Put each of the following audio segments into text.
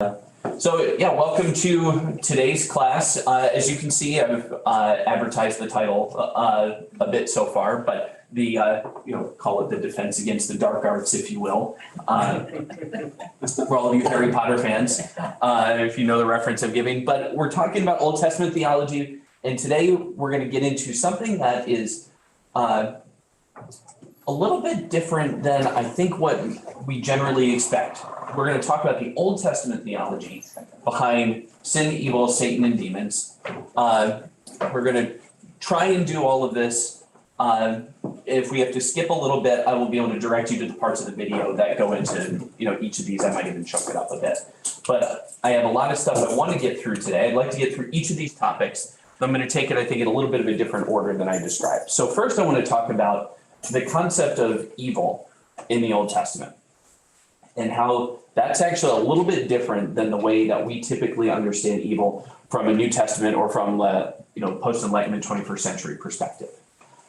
So yeah, welcome to today's class. As you can see, I've advertised the title a bit so far, but the call it the defense against the dark arts, if you will. For all of you Harry Potter fans, if you know the reference I'm giving. But we're talking about Old Testament theology, and today we're going to get into something that is a little bit different than I think what we generally expect. We're going to talk about the Old Testament theology behind sin, evil, Satan, and demons. We're going to try and do all of this. If we have to skip a little bit, I will be able to direct you to the parts of the video that go into each of these. I might even chunk it up a bit. But I have a lot of stuff I want to get through today. I'd like to get through each of these topics. I'm going to take it, I think, in a little bit of a different order than I described. So first, I want to talk about the concept of evil in the Old Testament and how that's actually a little bit different than the way that we typically understand evil from a New Testament or from post-Enlightenment 21st century perspective.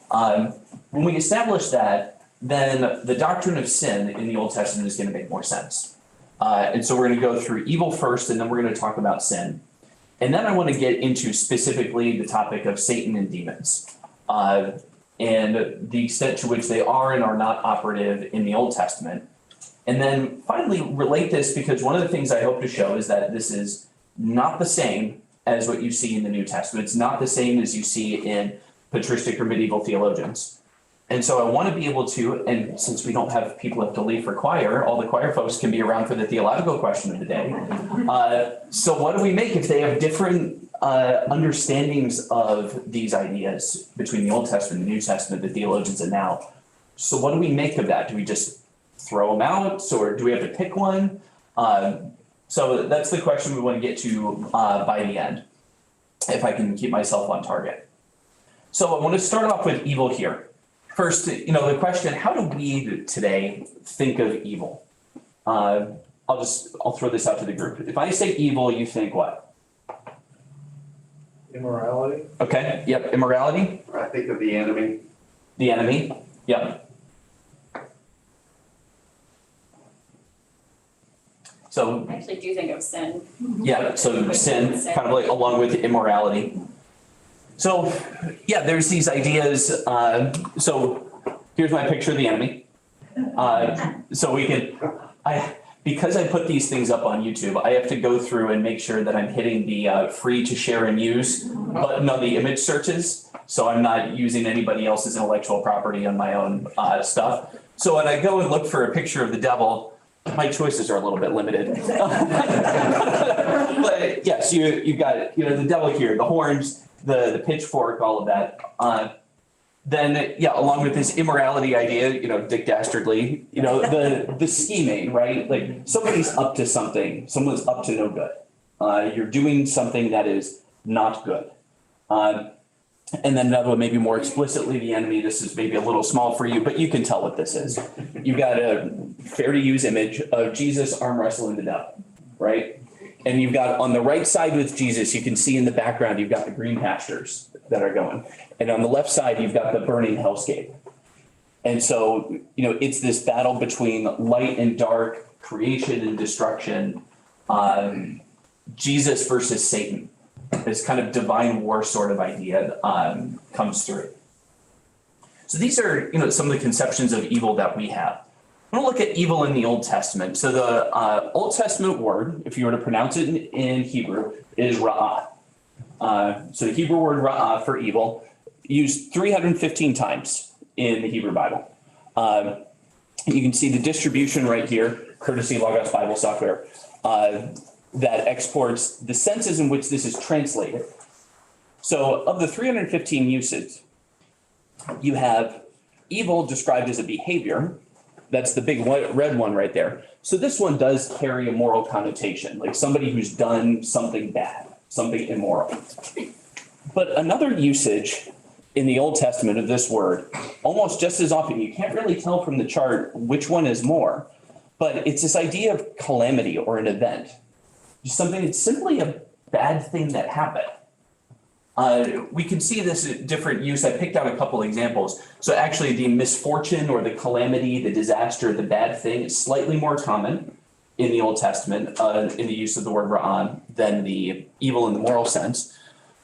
When we establish that, then the doctrine of sin in the Old Testament is going to make more sense. And so we're going to go through evil first, and then we're going to talk about sin. And then I want to get into specifically the topic of Satan and demons. And the extent to which they are and are not operative in the Old Testament. And then finally relate this, because one of the things I hope to show is that this is not the same as what you see in the New Testament. It's not the same as you see in patristic or medieval theologians. And so I want to be able to, and since we don't have people who have to leave for choir, all the choir folks can be around for the theological question of the day. So what do we make if they have different understandings of these ideas between the Old Testament and the New Testament, the theologians and now? So what do we make of that? Do we just throw them out, or do we have to pick one? So that's the question we want to get to by the end, if I can keep myself on target. So I want to start off with evil here. First, the question, how do we today think of evil? I'll throw this out to the group. If I say evil, you think what? Immorality. Okay, yep, immorality. I think of the enemy. The enemy, yep. So I actually do think of sin. yeah, so sin, kind of like along with immorality. So yeah, there's these ideas. So here's my picture of the enemy. So we can, because I put these things up on YouTube, I have to go through and make sure that I'm hitting the free to share and use button on the image searches. So I'm not using anybody else's intellectual property on my own stuff. So when I go and look for a picture of the devil, my choices are a little bit limited. But yes, you've got the devil here, the horns, the pitchfork, all of that. Then along with this immorality idea, Dick Dastardly, the scheming, right? Like somebody's up to something, someone's up to no good. You're doing something that is not good. And then another one, maybe more explicitly, the enemy. This is maybe a little small for you, but you can tell what this is. You've got a fair to use image of Jesus arm wrestling the devil, right? And you've got on the right side with Jesus, you can see in the background, you've got the green pastures that are going. And on the left side, you've got the burning hellscape. And so, it's this battle between light and dark, creation and destruction, Jesus versus Satan. This kind of divine war sort of idea comes through. So these are, some of the conceptions of evil that we have. I want to look at evil in the Old Testament. So the Old Testament word, if you were to pronounce it in Hebrew, is ra'ah. So the Hebrew word ra'ah for evil, used 315 times in the Hebrew Bible. You can see the distribution right here, courtesy Logos Bible software, that exports the senses in which this is translated. So of the 315 uses, you have evil described as a behavior. That's the big red one right there. So this one does carry a moral connotation, like somebody who's done something bad, something immoral. But another usage in the Old Testament of this word, almost just as often, you can't really tell from the chart which one is more, but it's this idea of calamity or an event. Just something that's simply a bad thing that happened. We can see this different use. I picked out a couple examples. So actually the misfortune or the calamity, the disaster, the bad thing is slightly more common in the Old Testament in the use of the word ra'ah than the evil in the moral sense.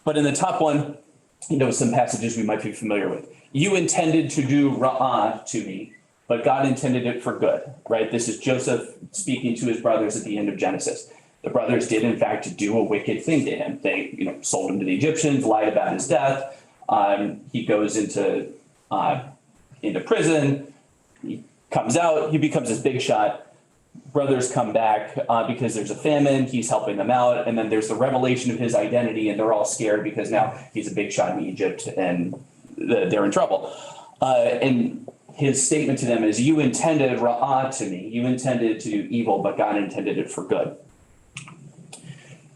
But in the top one, some passages we might be familiar with. You intended to do ra'ah to me, but God intended it for good, right? This is Joseph speaking to his brothers at the end of Genesis. The brothers did, in fact, do a wicked thing to him. They, sold him to the Egyptians, lied about his death. He goes into prison. He comes out. He becomes this big shot. Brothers come back because there's a famine. He's helping them out, and then there's the revelation of his identity, and they're all scared because now he's a big shot in Egypt, and they're in trouble. And his statement to them is, "You intended ra'ah to me. You intended to do evil, but God intended it for good."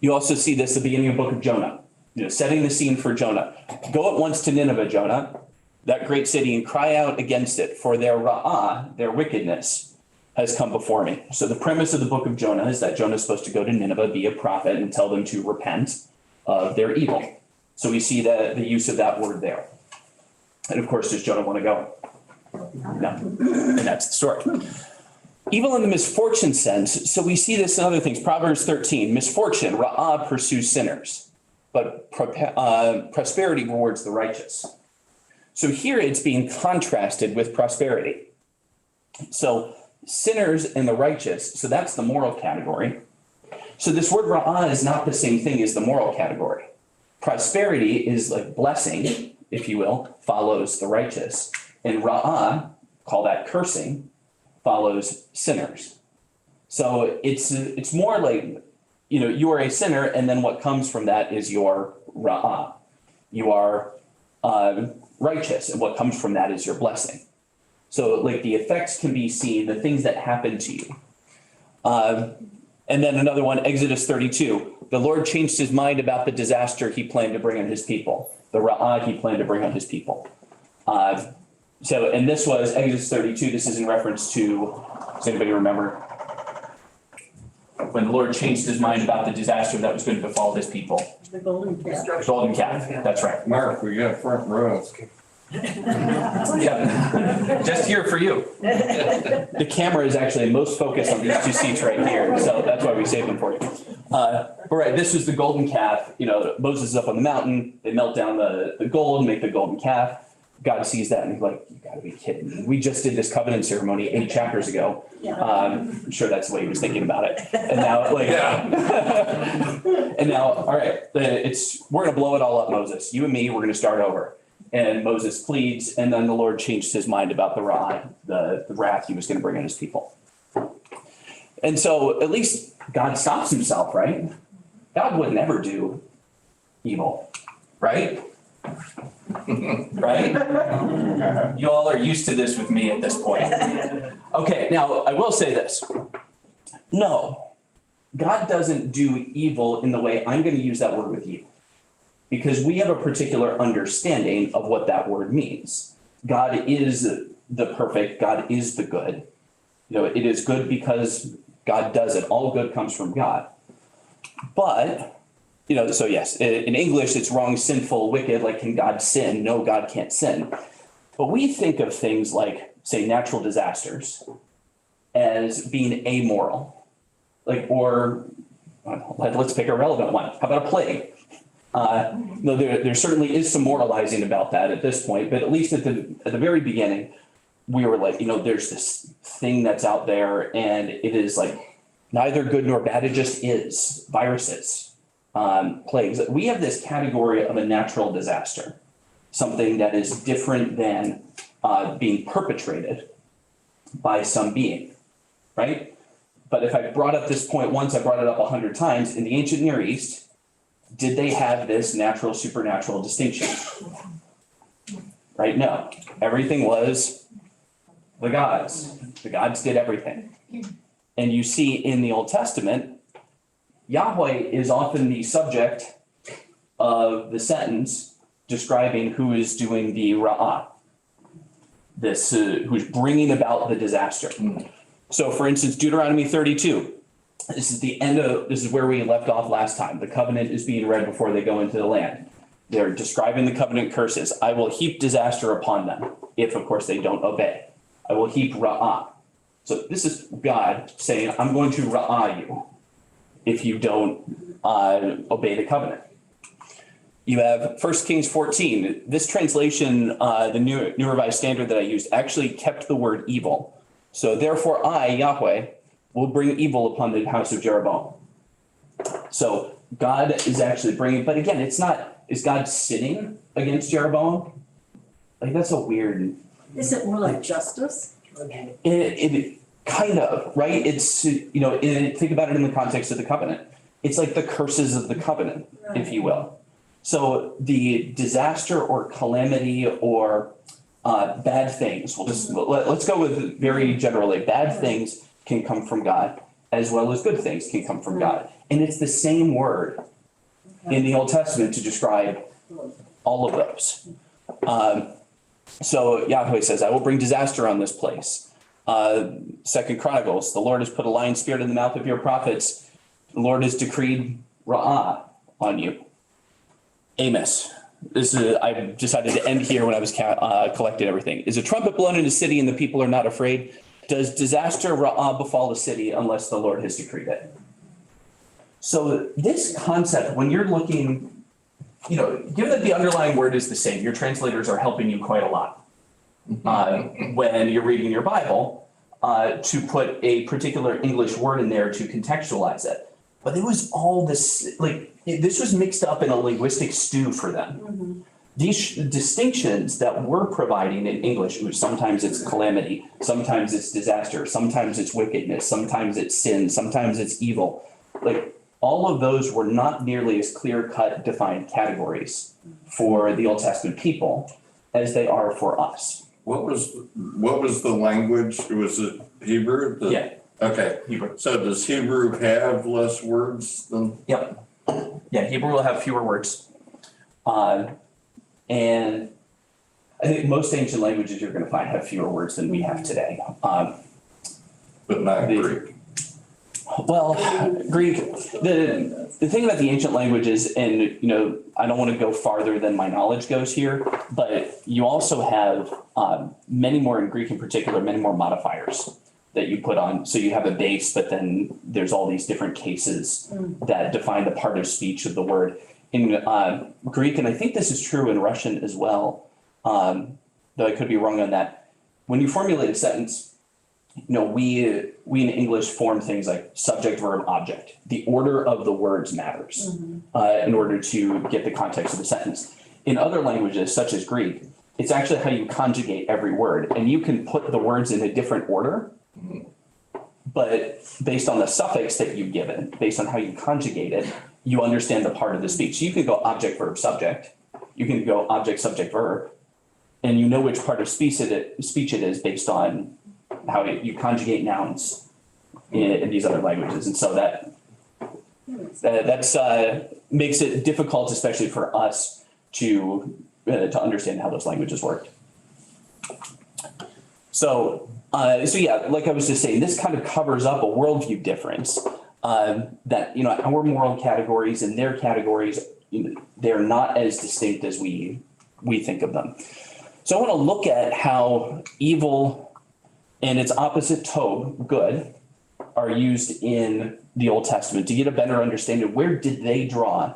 You also see this at the beginning of the book of Jonah, setting the scene for Jonah. Go at once to Nineveh, Jonah, that great city, and cry out against it, for their ra'ah, their wickedness, has come before me. So the premise of the book of Jonah is that Jonah is supposed to go to Nineveh, be a prophet, and tell them to repent of their evil. So we see the use of that word there. And of course, does Jonah want to go? No. And that's the story. Evil in the misfortune sense. So we see this in other things. Proverbs 13, misfortune, ra'ah pursues sinners, but prosperity rewards the righteous. So here it's being contrasted with prosperity. So sinners and the righteous, so that's the moral category. So this word ra'ah is not the same thing as the moral category. Prosperity is like blessing, if you will, follows the righteous. And ra'ah, call that cursing, follows sinners. So it's more like, you are a sinner, and then what comes from that is your ra'ah. You are righteous, and what comes from that is your blessing. So like the effects can be seen, the things that happen to you. And then another one, Exodus 32. The Lord changed his mind about the disaster he planned to bring on his people. The ra'ah he planned to bring on his people. And this was Exodus 32. This is in reference to, does anybody remember? When the Lord changed his mind about the disaster that was going to befall his people. The golden calf. Golden calf, that's right. Mark, we got front row. Yeah, just here for you. The camera is actually most focused on these two seats right here, so that's why we saved them for you. But right, this was the golden calf. Moses is up on the mountain. They melt down the gold, make the golden calf. God sees that and he's like, "You gotta be kidding me. We just did this covenant ceremony 8 chapters ago." I'm sure that's the way he was thinking about it. And now, and now, all right, we're gonna blow it all up, Moses. You and me, we're gonna start over. And Moses pleads, and then the Lord changed his mind about the rod, the wrath he was going to bring on his people. And so at least God stops himself, right? God would never do evil, right? Right? You all are used to this with me at this point. Okay, now I will say this. No, God doesn't do evil in the way I'm going to use that word with you. Because we have a particular understanding of what that word means. God is the perfect, God is the good. It is good because God does it. All good comes from God. But, so yes, in English, it's wrong, sinful, wicked, like can God sin? No, God can't sin. But we think of things like, say, natural disasters as being amoral. Let's pick a relevant one. How about a plague? No, there certainly is some moralizing about that at this point, but at least at the very beginning, we were like, there's this thing that's out there and it is like neither good nor bad. It just is. Viruses, plagues. We have this category of a natural disaster, something that is different than being perpetrated by some being, right? But if I brought up this point once, I brought it up 100 times. In the ancient Near East, did they have this natural, supernatural distinction? Right? No. Everything was the gods. The gods did everything. And you see in the Old Testament, Yahweh is often the subject of the sentence describing who is doing the ra'ah, who's bringing about the disaster. So for instance, Deuteronomy 32. This is where we left off last time. The covenant is being read before they go into the land. They're describing the covenant curses. I will heap disaster upon them if, of course, they don't obey. I will heap ra'ah. So this is God saying, I'm going to ra'ah you if you don't obey the covenant. You have 1 Kings 14. This translation, the New Revised Standard that I used, actually kept the word evil. So therefore I, Yahweh, will bring evil upon the house of Jeroboam. So God is actually bringing, but again, it's not, is God sinning against Jeroboam? Like, that's a weird. Is it more like justice? It kind of, right? It's, think about it in the context of the covenant. It's like the curses of the covenant, if you will. So the disaster or calamity or bad things, let's go with very generally, bad things can come from God, as well as good things can come from God. And it's the same word in the Old Testament to describe all of those. So Yahweh says, I will bring disaster on this place. 2 Chronicles, the Lord has put a lion spirit in the mouth of your prophets. The Lord has decreed ra'ah on you. Amos, I decided to end here when I was collecting everything. Is a trumpet blown in a city and the people are not afraid? Does disaster ra'ah befall a city unless the Lord has decreed it? So this concept, when you're looking, given that the underlying word is the same, your translators are helping you quite a lot. When you're reading your Bible, to put a particular English word in there to contextualize it. But it was all this, this was mixed up in a linguistic stew for them. Mm-hmm. These distinctions that we're providing in English, which sometimes it's calamity, sometimes it's disaster, sometimes it's wickedness, sometimes it's sin, sometimes it's evil. All of those were not nearly as clear-cut defined categories for the Old Testament people as they are for us. What was the language? Was it Hebrew? Yeah. Okay. Hebrew. So does Hebrew have less words than? Yep. Yeah, Hebrew will have fewer words. And I think most ancient languages you're going to find have fewer words than we have today. But not Greek. Well, Greek, the thing about the ancient languages, and I don't want to go farther than my knowledge goes here, but you also have many more in Greek in particular, many more modifiers that you put on. So you have a base, but then there's all these different cases that define the part of speech of the word. In Greek, and I think this is true in Russian as well, though I could be wrong on that, when you formulate a sentence, we in English form things like subject, verb, object. The order of the words matters in order to get the context of the sentence. In other languages, such as Greek, it's actually how you conjugate every word. And you can put the words in a different order, but based on the suffix that you've given, based on how you conjugate it, you understand the part of the speech. So you can go object, verb, subject. You can go object, subject, verb. And you know which part of speech it is based on how you conjugate nouns in these other languages. And so that's makes it difficult, especially for us to understand how those languages work. So yeah, like I was just saying, this kind of covers up a worldview difference that, our moral categories and their categories, they're not as distinct as we think of them. So I want to look at how evil and its opposite tov, good, are used in the Old Testament to get a better understanding of where did they draw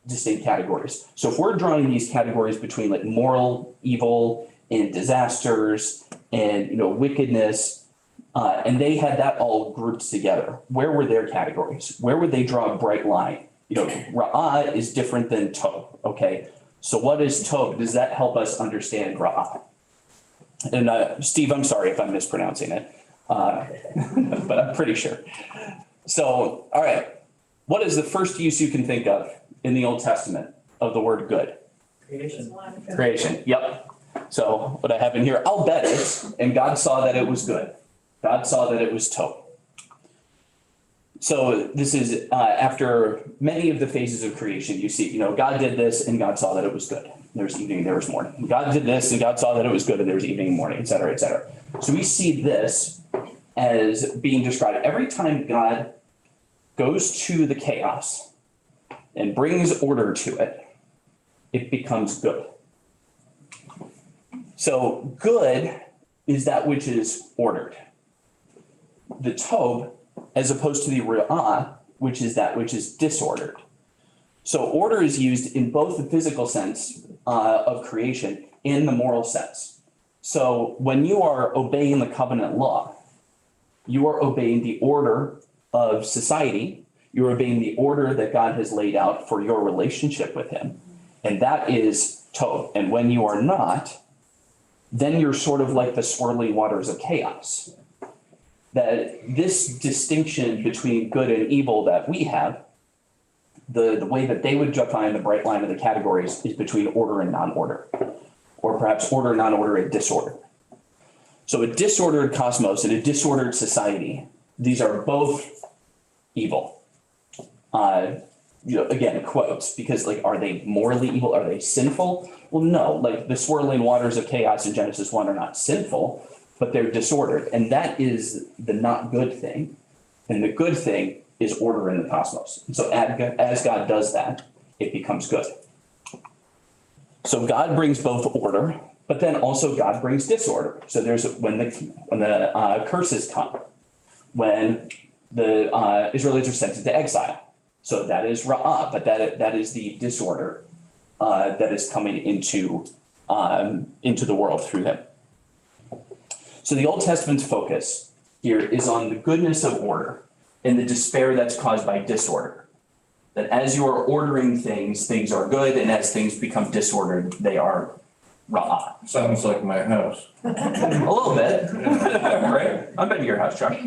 distinct categories. So if we're drawing these categories between moral evil and disasters and wickedness, and they had that all grouped together, where were their categories? Where would they draw a bright line? Ra'ah is different than tov. Okay, so what is tov? Does that help us understand ra'ah? And Steve, I'm sorry if I'm mispronouncing it, but I'm pretty sure. So, all right, what is the first use you can think of in the Old Testament of the word good? Creation, yep. So what I have in here, I'll bet it, and God saw that it was good. God saw that it was tov. So this is after many of the phases of creation, you see, God did this and God saw that it was good. There's evening, there was morning. God did this and God saw that it was good and there was evening and morning, et cetera, et cetera. So we see this as being described every time God goes to the chaos and brings order to it, it becomes good. So good is that which is ordered. the tov, as opposed to the ra'ah, which is that which is disordered. So order is used in both the physical sense of creation and the moral sense. So when you are obeying the covenant law, you are obeying the order of society. You're obeying the order that God has laid out for your relationship with him. And that is tov. And when you are not, then you're sort of like the swirling waters of chaos. That this distinction between good and evil that we have, the way that they would define the bright line of the categories is between order and non-order, or perhaps order, non-order, and disorder. So a disordered cosmos and a disordered society, these are both evil. Again, quotes, because like, are they morally evil? Are they sinful? Well, no, like the swirling waters of chaos in Genesis 1 are not sinful, but they're disordered. And that is the not good thing. And the good thing is order in the cosmos. And so as God does that, it becomes good. So God brings both order, but then also God brings disorder. So there's when the curses come, when the Israelites are sent into exile. So that is ra'ah, but that is the disorder that is coming into the world through them. So the Old Testament's focus here is on the goodness of order and the despair that's caused by disorder. That as you are ordering things, things are good, and as things become disordered, they are ra'ah. Sounds like my house. A little bit, right? I've been to your house, Josh.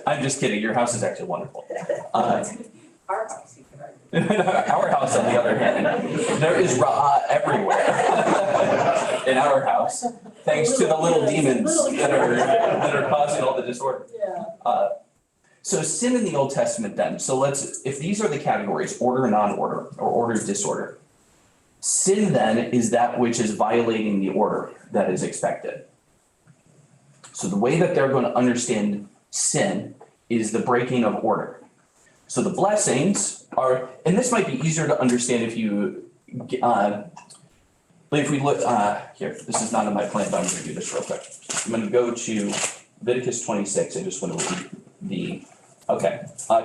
I'm just kidding. Your house is actually wonderful. Our house, you can argue. Our house, on the other hand, there is ra'ah everywhere in our house, thanks to the little demons that are causing all the disorder. Yeah. So sin in the Old Testament then. So if these are the categories, order, non-order, or order, disorder. Sin then is that which is violating the order that is expected. So the way that they're going to understand sin is the breaking of order. So the blessings are, and this might be easier to understand if you, if we look, here, this is not in my plan, but I'm going to do this real quick. I'm going to go to Leviticus 26. I just want to read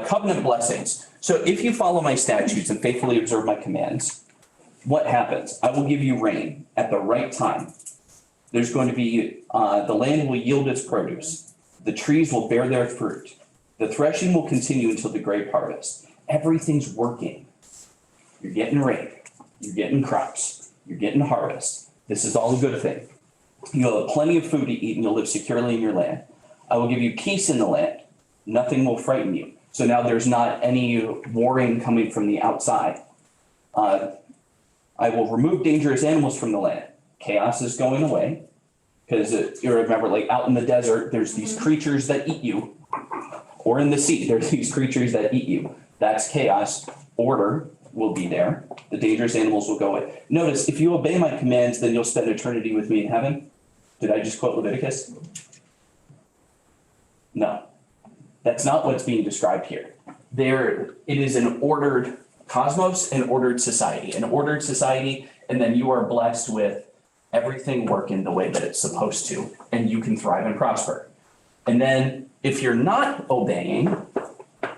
covenant blessings. So if you follow my statutes and faithfully observe my commands, what happens? I will give you rain at the right time. There's going to be, the land will yield its produce. The trees will bear their fruit. The threshing will continue until the grape harvest. Everything's working. You're getting rain. You're getting crops. You're getting harvest. This is all a good thing. You'll have plenty of food to eat and you'll live securely in your land. I will give you peace in the land. Nothing will frighten you. So now there's not any warring coming from the outside. I will remove dangerous animals from the land. Chaos is going away. Because you remember, like out in the desert, there's these creatures that eat you. Or in the sea, there's these creatures that eat you. That's chaos. Order will be there. The dangerous animals will go away. Notice, if you obey my commands, then you'll spend eternity with me in heaven. Did I just quote Leviticus? No. That's not what's being described here. It is an ordered cosmos, an ordered society. An ordered society, and then you are blessed with everything working the way that it's supposed to, and you can thrive and prosper. And then if you're not obeying,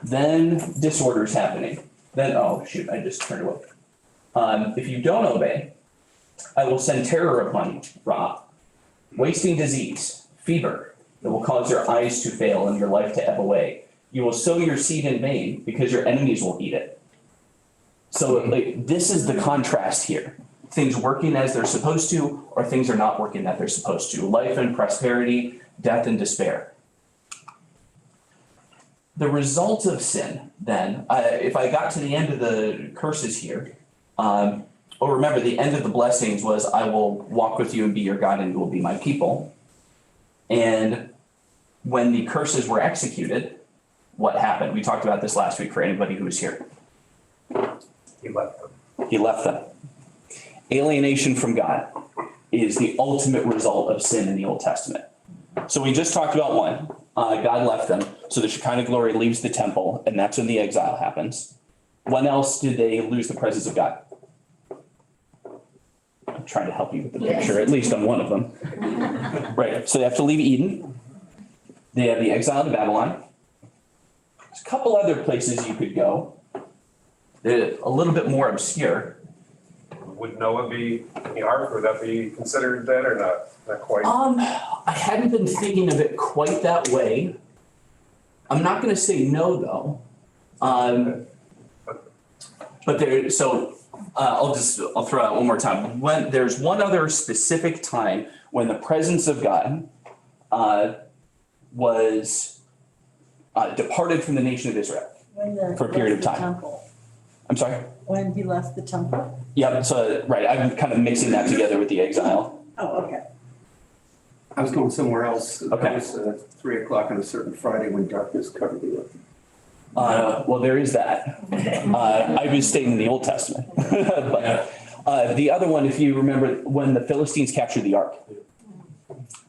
then disorder's happening. Then, oh shoot, I just turned away. If you don't obey, I will send terror upon you, Ra, wasting disease, fever, that will cause your eyes to fail and your life to ebb away. You will sow your seed in vain because your enemies will eat it. So like, this is the contrast here. Things working as they're supposed to, or things are not working that they're supposed to. Life and prosperity, death and despair. The result of sin, then, if I got to the end of the curses here, remember the end of the blessings was, I will walk with you and be your God and you will be my people. And when the curses were executed, what happened? We talked about this last week for anybody who was here. He left them. He left them. Alienation from God is the ultimate result of sin in the Old Testament. So we just talked about one. God left them. So the Shekinah glory leaves the temple, and that's when the exile happens. When else did they lose the presence of God? I'm trying to help you with the picture, at least on one of them. Right. So they have to leave Eden. They have the exile to Babylon. There's a couple other places you could go. They're a little bit more obscure. Would Noah be in the ark? Would that be considered that or not? Not quite. I hadn't been thinking of it quite that way. I'm not gonna say no, though. But there, so, I'll throw out one more time. When, there's one other specific time when the presence of God, was, departed from the nation of Israel. For a period of time. I'm sorry? When he left the temple? Yeah, so, right, I'm kind of mixing that together with the exile. Oh, okay. I was going somewhere else. Okay. It was 3 o'clock on a certain Friday when darkness covered the earth. Well, there is that. I was stating the Old Testament. But, the other one, if you remember, when the Philistines captured the ark.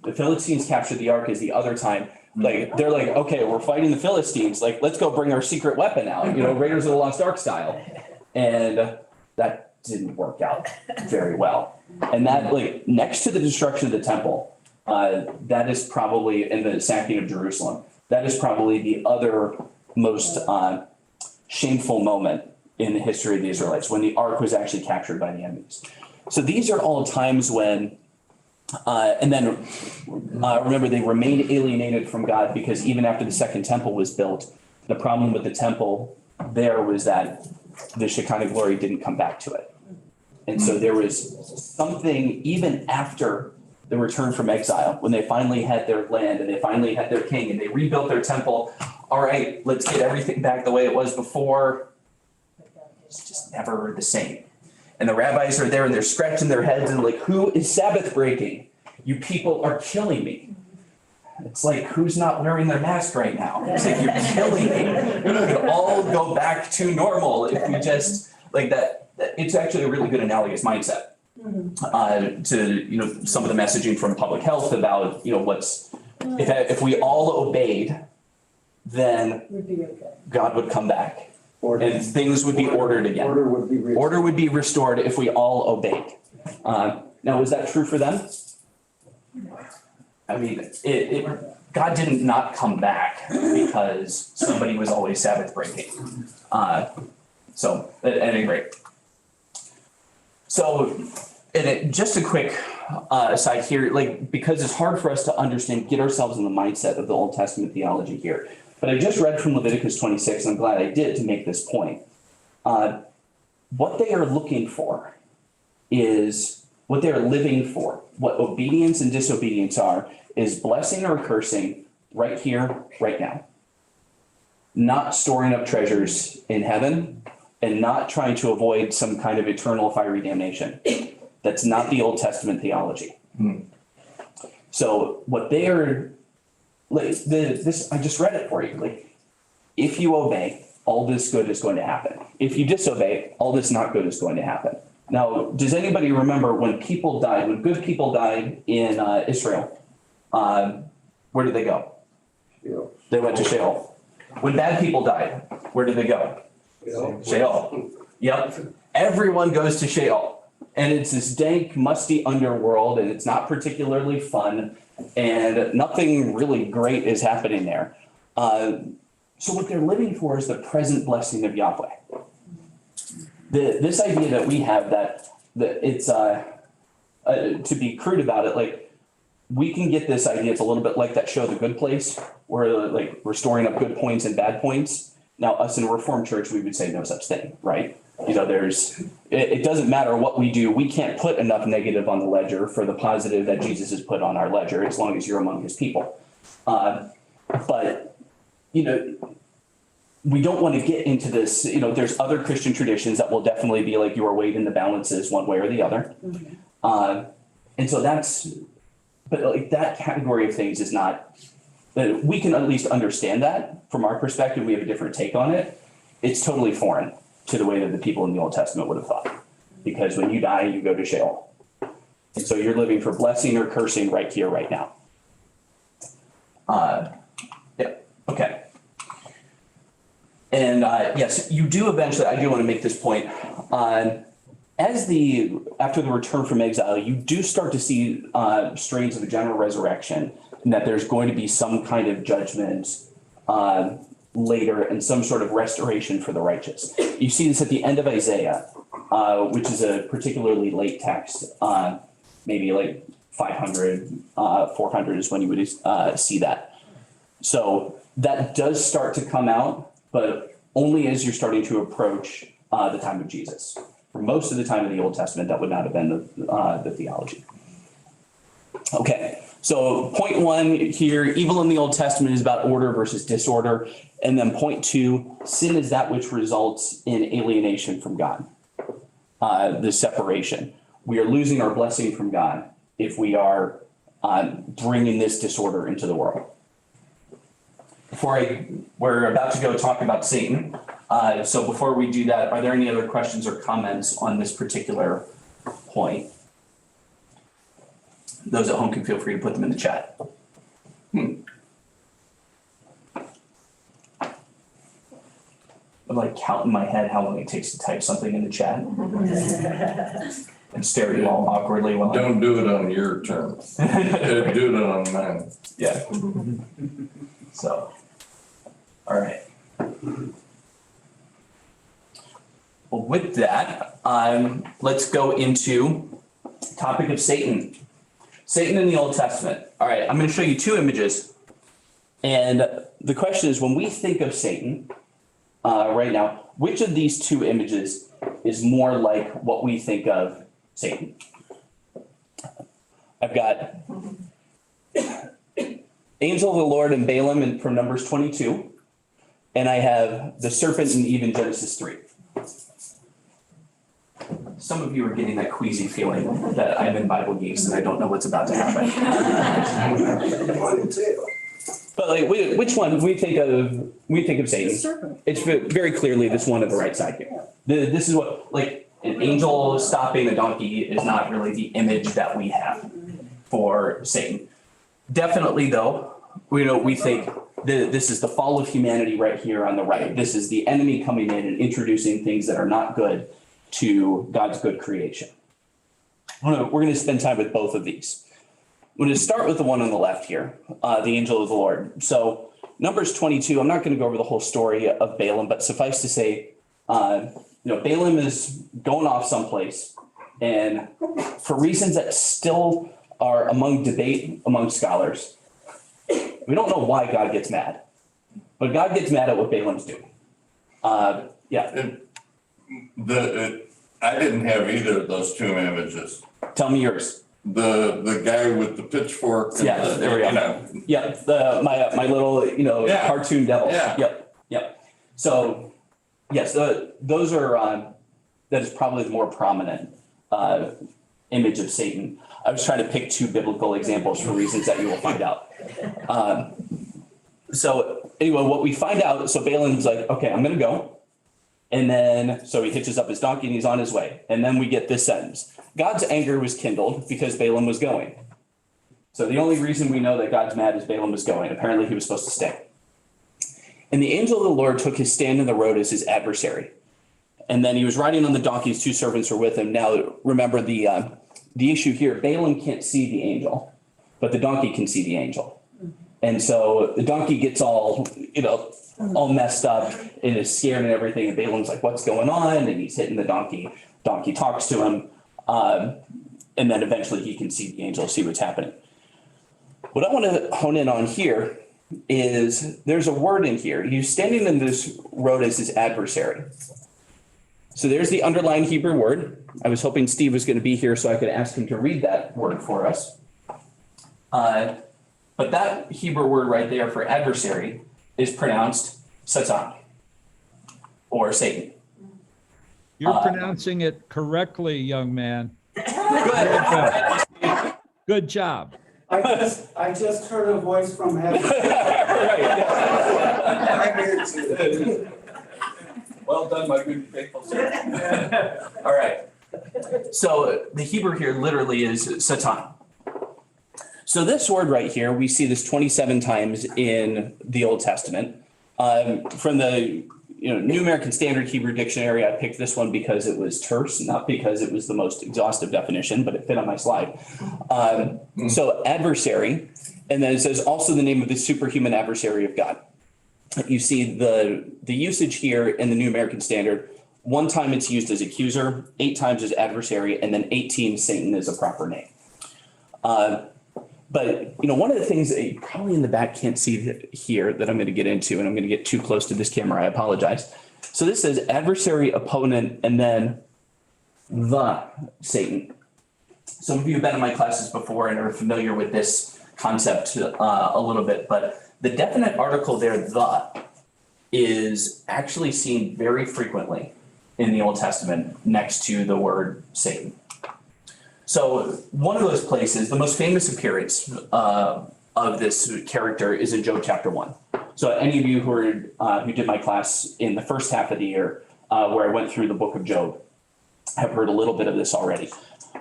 The Philistines captured the ark is the other time. Like, they're like, okay, we're fighting the Philistines. Like, let's go bring our secret weapon out, Raiders of the Lost Ark style. And that didn't work out very well. And that, like, next to the destruction of the temple, that is probably, and the sacking of Jerusalem, that is probably the other most shameful moment in the history of the Israelites, when the ark was actually captured by the enemies. So these are all times when, and then remember, they remained alienated from God because even after the second temple was built, the problem with the temple there was that the Shekinah glory didn't come back to it. And so there was something, even after the return from exile, when they finally had their land and they finally had their king and they rebuilt their temple. All right, let's get everything back the way it was before. It's just never the same. And the rabbis are there and they're scratching their heads and like, who is Sabbath breaking? You people are killing me. It's like, who's not wearing their mask right now? It's like, you're killing me. We could all go back to normal if we just, like that. It's actually a really good analogous mindset to, some of the messaging from public health about, what's, if we all obeyed, then Would be okay. God would come back Order. and things would be ordered again. Order would be restored. Order would be restored if we all obeyed. Now, is that true for them? I mean, God didn't not come back because somebody was always Sabbath breaking. So at any rate. So, just a quick aside here, like, because it's hard for us to understand, get ourselves in the mindset of the Old Testament theology here. But I just read from Leviticus 26, and I'm glad I did to make this point. What they are looking for is what they are living for. What obedience and disobedience are is blessing or cursing right here, right now. Not storing up treasures in heaven and not trying to avoid some kind of eternal fiery damnation. That's not the Old Testament theology. So what they are, like, this, I just read it for you. Like, if you obey, all this good is going to happen. If you disobey, all this not good is going to happen. Now, does anybody remember when people died, when good people died in Israel, where did they go? Sheol. They went to Sheol. When bad people died, where did they go? Sheol. Yep. Everyone goes to Sheol. And it's this dank, musty underworld, and it's not particularly fun, and nothing really great is happening there. So what they're living for is the present blessing of Yahweh. This idea that we have that it's, to be crude about it, like, we can get this idea, it's a little bit like that show, The Good Place, where like we're storing up good points and bad points. Now, us in a Reformed church, we would say no such thing, right? It doesn't matter what we do. We can't put enough negative on the ledger for the positive that Jesus has put on our ledger, as long as you're among his people. But we don't want to get into this, there's other Christian traditions that will definitely be like you are weighed in the balances one way or the other. And so but like that category of things is not, we can at least understand that from our perspective. We have a different take on it. It's totally foreign to the way that the people in the Old Testament would have thought. Because when you die, you go to Sheol. And so you're living for blessing or cursing right here, right now. Yeah, okay. And yes, you do eventually, I do want to make this point. After the return from exile, you do start to see strains of a general resurrection and that there's going to be some kind of judgment later and some sort of restoration for the righteous. You see this at the end of Isaiah, which is a particularly late text, maybe like 500, 400 is when you would see that. So that does start to come out, but only as you're starting to approach the time of Jesus. For most of the time in the Old Testament, that would not have been the theology. Okay, so point one here, evil in the Old Testament is about order versus disorder. And then point two, sin is that which results in alienation from God, the separation. We are losing our blessing from God if we are bringing this disorder into the world. We're about to go talk about Satan. So before we do that, are there any other questions or comments on this particular point? Those at home can feel free to put them in the chat. I like count in my head how long it takes to type something in the chat and stare at you all awkwardly while Don't do it on your terms. Do it on mine. Yeah. So, all right. Well, with that, let's go into topic of Satan. Satan in the Old Testament. All right, I'm going to show you two images. And the question is, when we think of Satan right now, which of these two images is more like what we think of Satan? I've got angel of the Lord and Balaam from Numbers 22. And I have the serpent in Eve in Genesis 3. Some of you are getting that queasy feeling that I'm in Bible Geeks and I don't know what's about to happen. But like, which one we think of Satan? Serpent. It's very clearly this one on the right side here. This is what, like, an angel stopping a donkey is not really the image that we have for Satan. Definitely, though, we think this is the fall of humanity right here on the right. This is the enemy coming in and introducing things that are not good to God's good creation. We're going to spend time with both of these. I'm going to start with the one on the left here, the angel of the Lord. So Numbers 22, I'm not going to go over the whole story of Balaam, but suffice to say, Balaam is going off someplace, and for reasons that still are among debate among scholars, we don't know why God gets mad, but God gets mad at what Balaam's doing. I didn't have either of those two images. Tell me yours. The guy with the pitchfork. And Yeah, there we go. Yeah, my little Yeah. cartoon devil. Yeah. Yep. So yes, those are that is probably the more prominent image of Satan. I was trying to pick two biblical examples for reasons that you will find out. So anyway, what we find out, so Balaam's like, okay, I'm going to go. And then, so he hitches up his donkey and he's on his way. And then we get this sentence. God's anger was kindled because Balaam was going. So the only reason we know that God's mad is Balaam was going. Apparently he was supposed to stay. And the angel of the Lord took his stand in the road as his adversary. And then he was riding on the donkey. His two servants were with him. Now, remember the issue here, Balaam can't see the angel, but the donkey can see the angel. And so the donkey gets all messed up and is scared and everything. And Balaam's like, what's going on? And he's hitting the donkey. Donkey talks to him. And then eventually he can see the angel, see what's happening. What I want to hone in on here is there's a word in here. He's standing in this road as his adversary. So there's the underlying Hebrew word. I was hoping Steve was going to be here so I could ask him to read that word for us. But that Hebrew word right there for adversary is pronounced Satan or Satan. You're pronouncing it correctly, young man. Good. Good job. I just heard a voice from heaven. Right. I'm here too. Well done, my good faithful servant. All right. So the Hebrew here literally is Satan. So this word right here, we see this 27 times in the Old Testament. From the New American Standard Hebrew Dictionary, I picked this one because it was terse, not because it was the most exhaustive definition, but it fit on my slide. So adversary And then it says also the name of the superhuman adversary of God. You see the usage here in the New American Standard. One time it's used as accuser, 8 times as adversary, and then 18 Satan is a proper name. But one of the things that you probably in the back can't see here that I'm going to get into, and I'm going to get too close to this camera, I apologize. So this says adversary, opponent, and then the Satan. Some of you have been in my classes before and are familiar with this concept a little bit, but the definite article there, the, is actually seen very frequently in the Old Testament next to the word Satan. So one of those places, the most famous appearance of this character is in Job chapter 1. So any of you who did my class in the first half of the year, where I went through the book of Job, have heard a little bit of this already.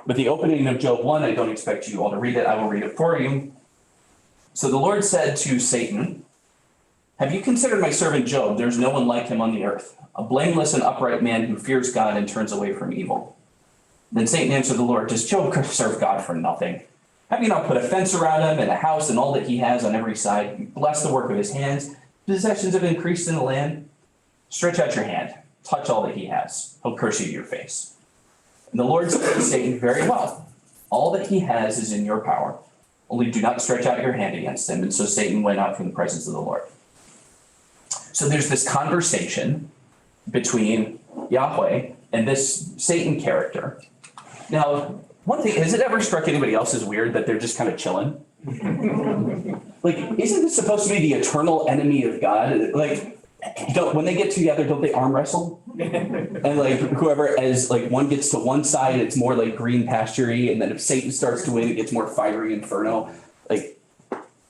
But the opening of Job 1, I don't expect you all to read it. I will read it for you. So the Lord said to Satan, "Have you considered my servant Job? There's no one like him on the earth, a blameless and upright man who fears God and turns away from evil." Then Satan answered the Lord, "Does Job serve God for nothing? Have you not put a fence around him and a house and all that he has on every side? You bless the work of his hands. Possessions have increased in the land. Stretch out your hand, touch all that he has. He'll curse you to your face." And the Lord said to Satan, "Very well. All that he has is in your power. Only do not stretch out your hand against him." And so Satan went out from the presence of the Lord. So there's this conversation between Yahweh and this Satan character. Now, one thing, has it ever struck anybody else as weird that they're just kind of chilling? Like, isn't this supposed to be the eternal enemy of God? Like, when they get together, don't they arm wrestle? And like whoever, as like one gets to one side, it's more like green pasture-y, and then if Satan starts to win, it gets more fiery inferno. Like,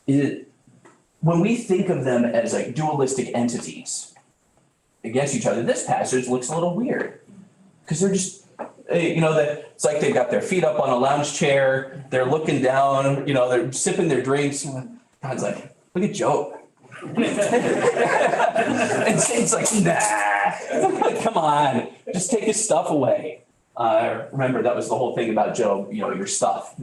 when we think of them as like dualistic entities against each other, this passage looks a little weird because they're just, it's like they've got their feet up on a lounge chair, they're looking down, they're sipping their drinks. God's like, "Look at Job." And Satan's like, "Nah, come on, just take his stuff away." Remember, that was the whole thing about Job, your stuff.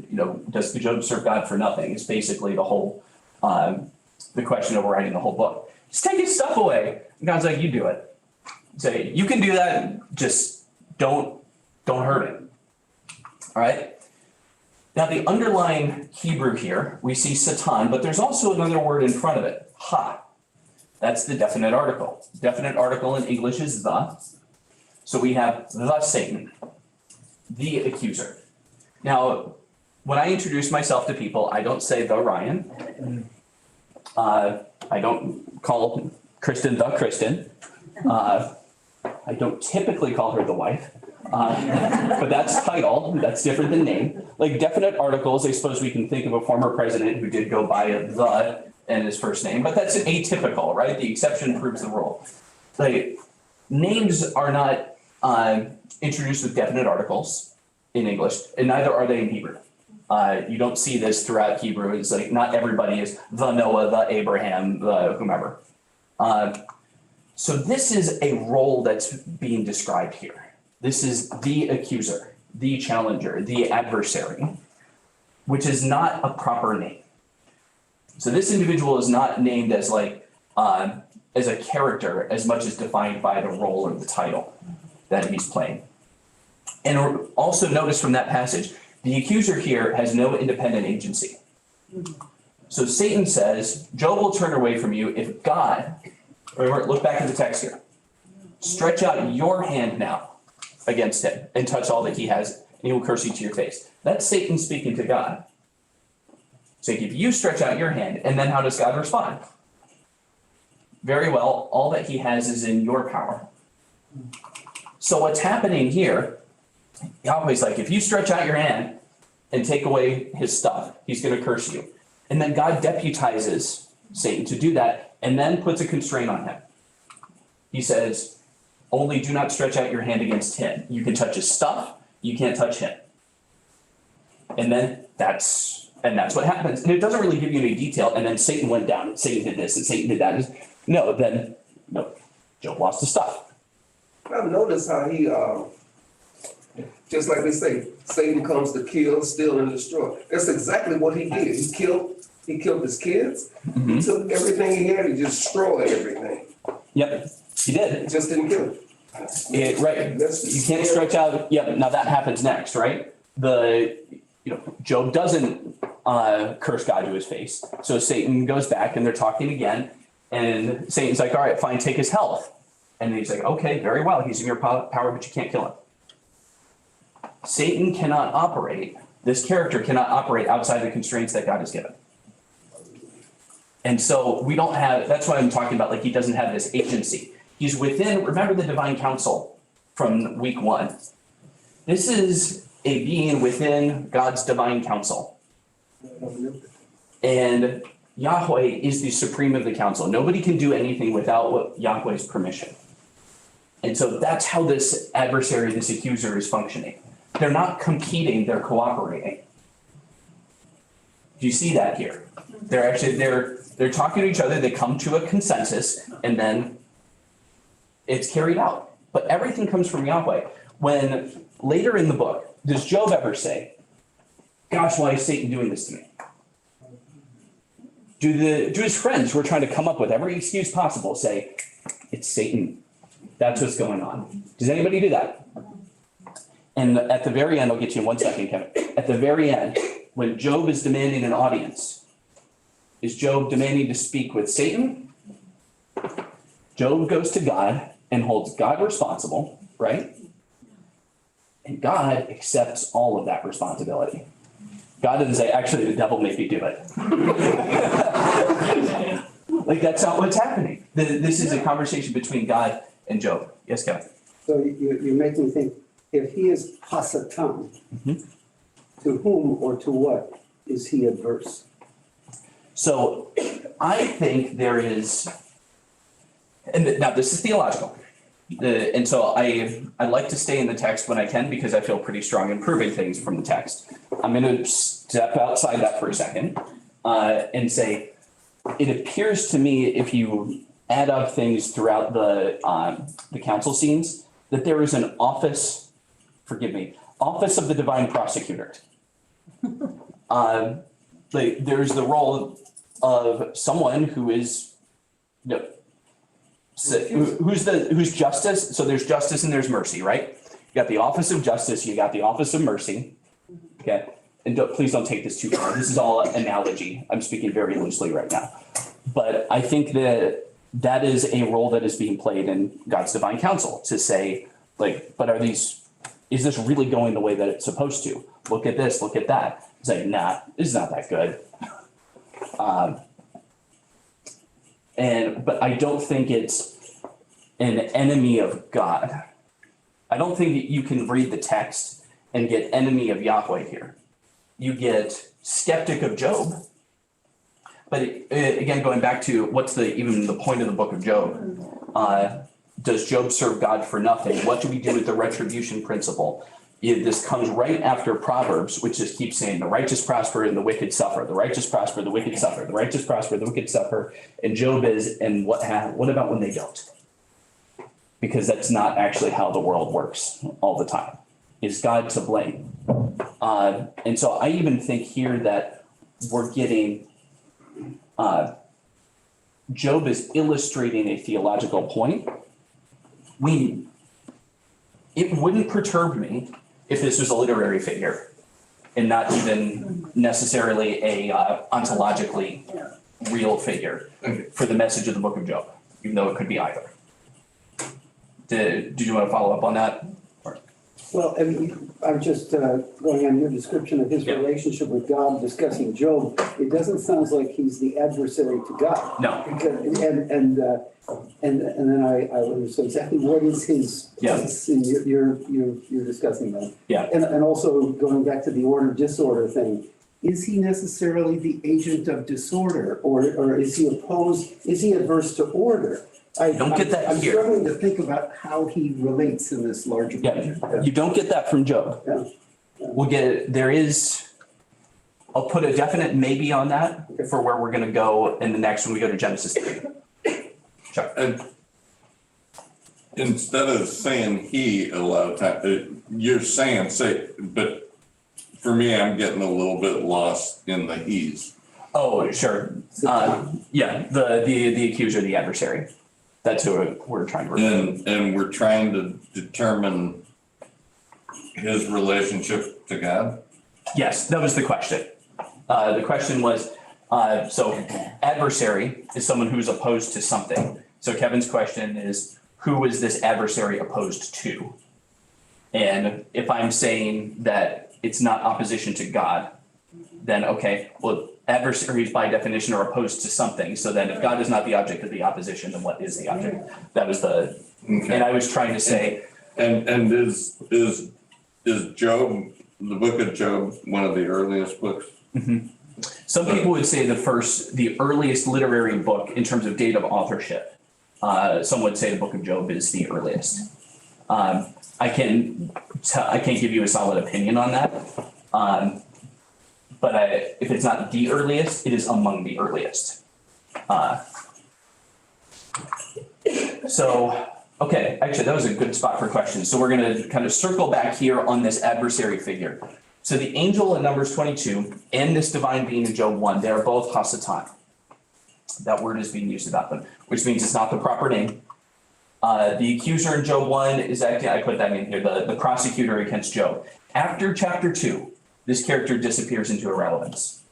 Does the Job serve God for nothing? Is basically the whole, the question overriding the whole book. Just take his stuff away. And God's like, "You do it." Say, "You can do that, just don't hurt him." All right? Now, the underlying Hebrew here, we see Satan, but there's also another word in front of it, ha. That's the definite article. Definite article in English is the. So we have the Satan, the accuser. Now, when I introduce myself to people, I don't say the Ryan. I don't call Kristen the Kristen. I don't typically call her the wife. But that's title, that's different than name. Like definite articles, I suppose we can think of a former president who did go by the and his first name, but that's atypical, right? The exception proves the rule. Like names are not introduced with definite articles in English, and neither are they in Hebrew. You don't see this throughout Hebrew. It's like not everybody is the Noah, the Abraham, the whomever. So this is a role that's being described here. This is the accuser, the challenger, the adversary, which is not a proper name. So this individual is not named as like as a character as much as defined by the role or the title that he's playing. And also notice from that passage, the accuser here has no independent agency. So Satan says, "Job will turn away from you if God," remember, look back at the text here, "stretch out your hand now against him and touch all that he has, and he will curse you to your face." That's Satan speaking to God. So if you stretch out your hand, and then how does God respond? "Very well, all that he has is in your power." So what's happening here, Yahweh's like, if you stretch out your hand and take away his stuff, he's going to curse you. And then God deputizes Satan to do that and then puts a constraint on him. He says, "Only do not stretch out your hand against him. You can touch his stuff, you can't touch him." And then that's what happens. And it doesn't really give you any detail. And then Satan went down, and Satan did this, and Satan did that. No, Job lost his stuff. I've noticed how he, just like they say, Satan comes to kill, steal, and destroy. That's exactly what he did. He killed He killed his kids. He Mhm. took everything he had, he destroyed everything. Yep, he did. He just didn't kill him. Right. That's- You can't stretch out, yep, now that happens next, right? Job doesn't curse God to his face. So Satan goes back and they're talking again. And Satan's like, all right, fine, take his health. And he's like, okay, very well. He's in your power, but you can't kill him. Satan cannot operate, this character cannot operate outside the constraints that God has given. And so we don't have, that's why I'm talking about, like, he doesn't have this agency. He's within, remember the divine counsel from week 1. This is a being within God's divine counsel. And Yahweh is the supreme of the council. Nobody can do anything without Yahweh's permission. And so that's how this adversary, this accuser is functioning. They're not competing, they're cooperating. Do you see that here? They're actually, they're talking to each other, they come to a consensus, and then it's carried out. But everything comes from Yahweh. When later in the book, does Job ever say, gosh, why is Satan doing this to me? Do his friends who are trying to come up with every excuse possible say, it's Satan, that's what's going on? Does anybody do that? And at the very end, I'll get you in 1 second, Kevin. At the very end, when Job is demanding an audience, is Job demanding to speak with Satan? Job goes to God and holds God responsible, right? And God accepts all of that responsibility. God doesn't say, actually, the devil made me do it. Like, that's not what's happening. This is a conversation between God and Job. Yes, Kevin? So you make me think, if he is Hasatan, to whom or to what is he adverse? So I think there is, and now this is theological. And so I like to stay in the text when I can because I feel pretty strong in proving things from the text. I'm going to step outside that for a second and say, it appears to me if you add up things throughout the council scenes, that there is an office, forgive me, office of the divine prosecutor. There's the role of someone who is, who's justice. So there's justice and there's mercy, right? You got the office of justice, you got the office of mercy. Okay. And please don't take this too far. This is all analogy. I'm speaking very loosely right now. But I think that is a role that is being played in God's divine counsel to say, like, but is this really going the way that it's supposed to? Look at this, look at that. It's like, nah, it's not that good. But I don't think it's an enemy of God. I don't think that you can read the text and get enemy of Yahweh here. You get skeptic of Job. But again, going back to what's even the point of the book of Job? Does Job serve God for nothing? What do we do with the retribution principle? This comes right after Proverbs, which just keeps saying the righteous prosper and the wicked suffer. The righteous prosper, the wicked suffer. The righteous prosper, the wicked suffer. And Job is, and what about when they don't? Because that's not actually how the world works all the time. Is God to blame? And so I even think here that we're getting, Job is illustrating a theological point. It wouldn't perturb me if this was a literary figure and not even necessarily a ontologically real figure for the message of the book of Job, even though it could be either. Did you want to follow up on that? Well, I'm just going on your description of his relationship with God, discussing Job. It doesn't sound like he's the adversary to God. No. Because, and then I understand exactly what is his. Yes. You're discussing that. Yeah. And also going back to the order disorder thing. Is he necessarily the agent of disorder, or is he opposed? Is he adverse to order? I don't get that I'm here. struggling to think about how he relates in this larger picture. Yeah, you don't get that from Job. Yeah. We'll get, I'll put a definite maybe on that for where we're going to go in the next when we go to Genesis 3. Chuck. And instead of saying he a lot of time, you're saying say, but for me, I'm getting a little bit lost in the he's. Oh, sure. Yeah, the accuser, the adversary. That's who we're trying to refer to. And we're trying to determine his relationship to God? Yes, that was the question. The question was, so adversary is someone who's opposed to something. So Kevin's question is, who is this adversary opposed to? And if I'm saying that it's not opposition to God, then okay, well, adversaries by definition are opposed to something. So then if God is not the object of the opposition, then what is the object? That was the, and I was trying to say. And is Job, the book of Job, one of the earliest books? Mm-hmm. Some people would say the earliest literary book in terms of date of authorship. Some would say the book of Job is the earliest. I can't give you a solid opinion on that. But if it's not the earliest, it is among the earliest. So, okay, actually, that was a good spot for questions. So we're going to kind of circle back here on this adversary figure. So the angel in Numbers 22 and this divine being in Job 1, they are both Hasatan. That word is being used about them, which means it's not the proper name. The accuser in Job 1 is actually, I put that in here, the prosecutor against Job. After chapter 2, this character disappears into irrelevance.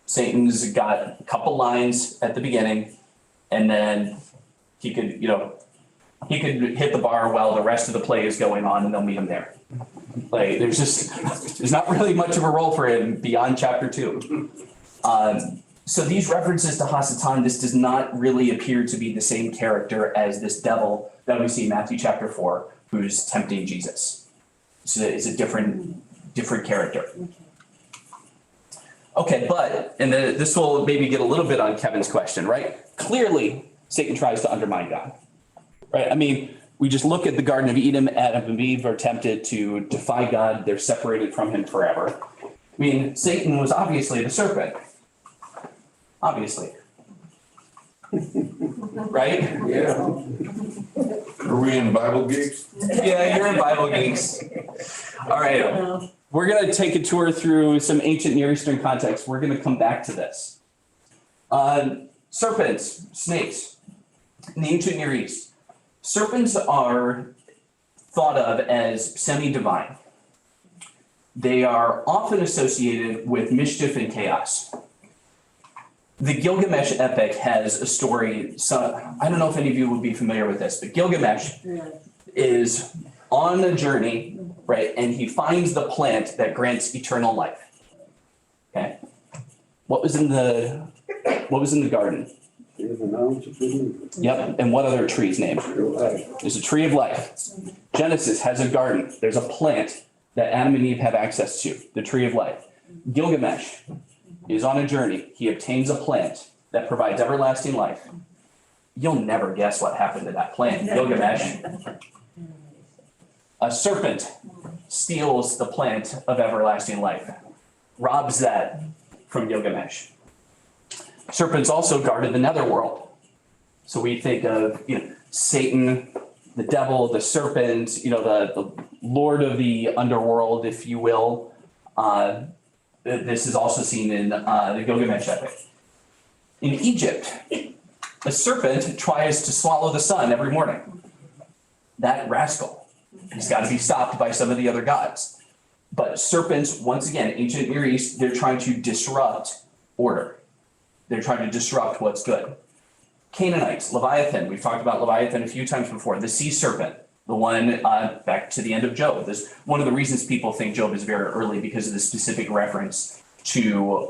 Satan's got a couple lines at the beginning, and then he could hit the bar while the rest of the play is going on, and they'll meet him there. Like, there's not really much of a role for him beyond chapter 2. So these references to Hasatan, this does not really appear to be the same character as this devil that we see in Matthew chapter 4, who's tempting Jesus. So it's a different character. Okay, and this will maybe get a little bit on Kevin's question, right? Clearly, Satan tries to undermine God, right? I mean, we just look at the Garden of Eden. Adam and Eve are tempted to defy God. They're separated from him forever. I mean, Satan was obviously the serpent. Obviously. Right? Yeah. Are we in Bible Geeks? Yeah, you're in Bible Geeks. All right. We're going to take a tour through some ancient Near Eastern context. We're going to come back to this. Serpents, snakes, in the ancient Near East. Serpents are thought of as semi-divine. They are often associated with mischief and chaos. The Gilgamesh epic has a story, so I don't know if any of you would be familiar with this, but Gilgamesh is on a journey, right? And he finds the plant that grants eternal life. Okay. What was in the garden? Yep. And what other tree's name? There's a tree of life. Genesis has a garden. There's a plant that Adam and Eve have access to, the tree of life. Gilgamesh is on a journey. He obtains a plant that provides everlasting life. You'll never guess what happened to that plant, Gilgamesh. A serpent steals the plant of everlasting life, robs that from Gilgamesh. Serpents also guarded the netherworld. So we think of Satan, the devil, the serpent, the lord of the underworld, if you will. This is also seen in the Gilgamesh epic. In Egypt, a serpent tries to swallow the sun every morning. That rascal, he's got to be stopped by some of the other gods. But serpents, once again, ancient Near East, they're trying to disrupt order. They're trying to disrupt what's good. Canaanites, Leviathan, we've talked about Leviathan a few times before, the sea serpent. The one back to the end of Job. This is one of the reasons people think Job is very early, because of the specific reference to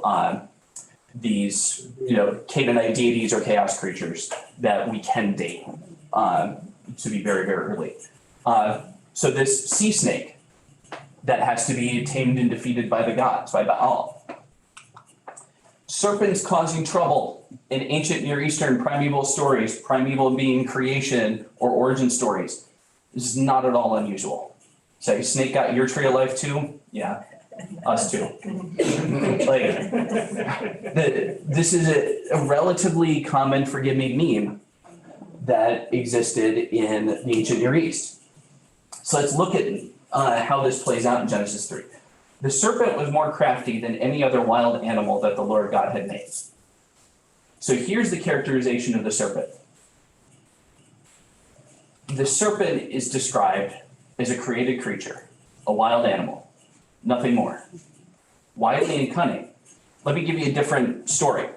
these, Canaanite deities or chaos creatures that we can date to be very, very early. So this sea snake that has to be tamed and defeated by the gods, by Baal. Serpents causing trouble in ancient Near Eastern primeval stories, primeval being creation or origin stories. This is not at all unusual. So snake got your tree of life too? Yeah, us too. This is a relatively common, forgive me, meme that existed in the ancient Near East. So let's look at how this plays out in Genesis 3. The serpent was more crafty than any other wild animal that the Lord God had made. So here's the characterization of the serpent. The serpent is described as a created creature, a wild animal, nothing more. Wily and cunning. Let me give you a different story.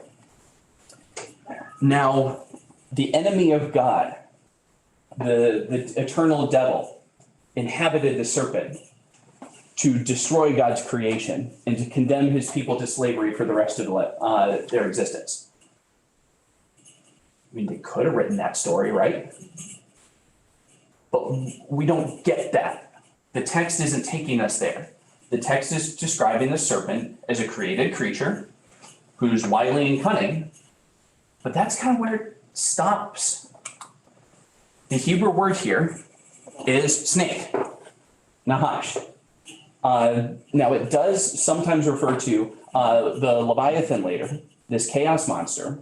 Now, the enemy of God, the eternal devil, inhabited the serpent to destroy God's creation and to condemn his people to slavery for the rest of their existence. I mean, they could have written that story, right? But we don't get that. The text isn't taking us there. The text is describing the serpent as a created creature who's wily and cunning, but that's kind of where it stops. The Hebrew word here is snake, nahash. Now it does sometimes refer to the Leviathan later, this chaos monster,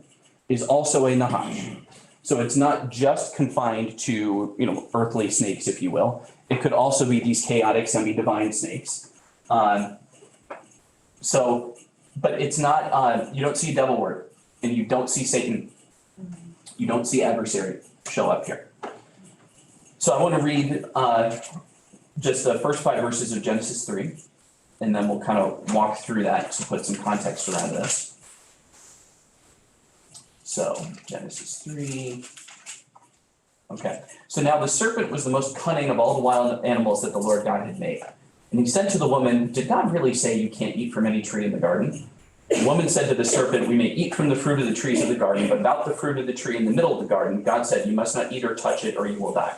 is also a nahash. So it's not just confined to, earthly snakes, if you will. It could also be these chaotic semi-divine snakes. But it's not, you don't see devil word and you don't see Satan. You don't see adversary show up here. So I want to read just the first 5 verses of Genesis 3, and then we'll kind of walk through that to put some context around this. So Genesis 3. Okay. So now the serpent was the most cunning of all the wild animals that the Lord God had made. And he said to the woman, "Did God really say you can't eat from any tree in the garden?" The woman said to the serpent, "We may eat from the fruit of the trees of the garden, but about the fruit of the tree in the middle of the garden, God said, you must not eat or touch it or you will die."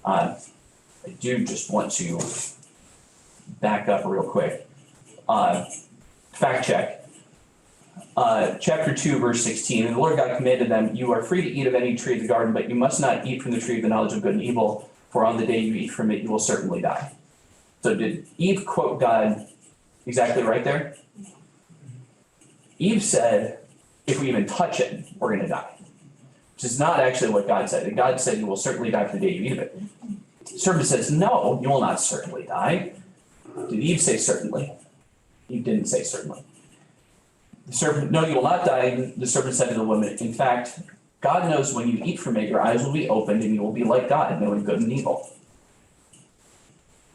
I do just want to back up real quick. Fact check. Chapter 2, verse 16, and the Lord God commanded them, "You are free to eat of any tree of the garden, but you must not eat from the tree of the knowledge of good and evil, for on the day you eat from it, you will certainly die." So did Eve quote God exactly right there? Eve said, if we even touch it, we're going to die. Which is not actually what God said. And God said, you will certainly die from the day you eat of it. The serpent says, no, you will not certainly die. Did Eve say certainly? Eve didn't say certainly. The serpent, no, you will not die. The serpent said to the woman, in fact, God knows when you eat from it, your eyes will be opened and you will be like God, knowing good and evil.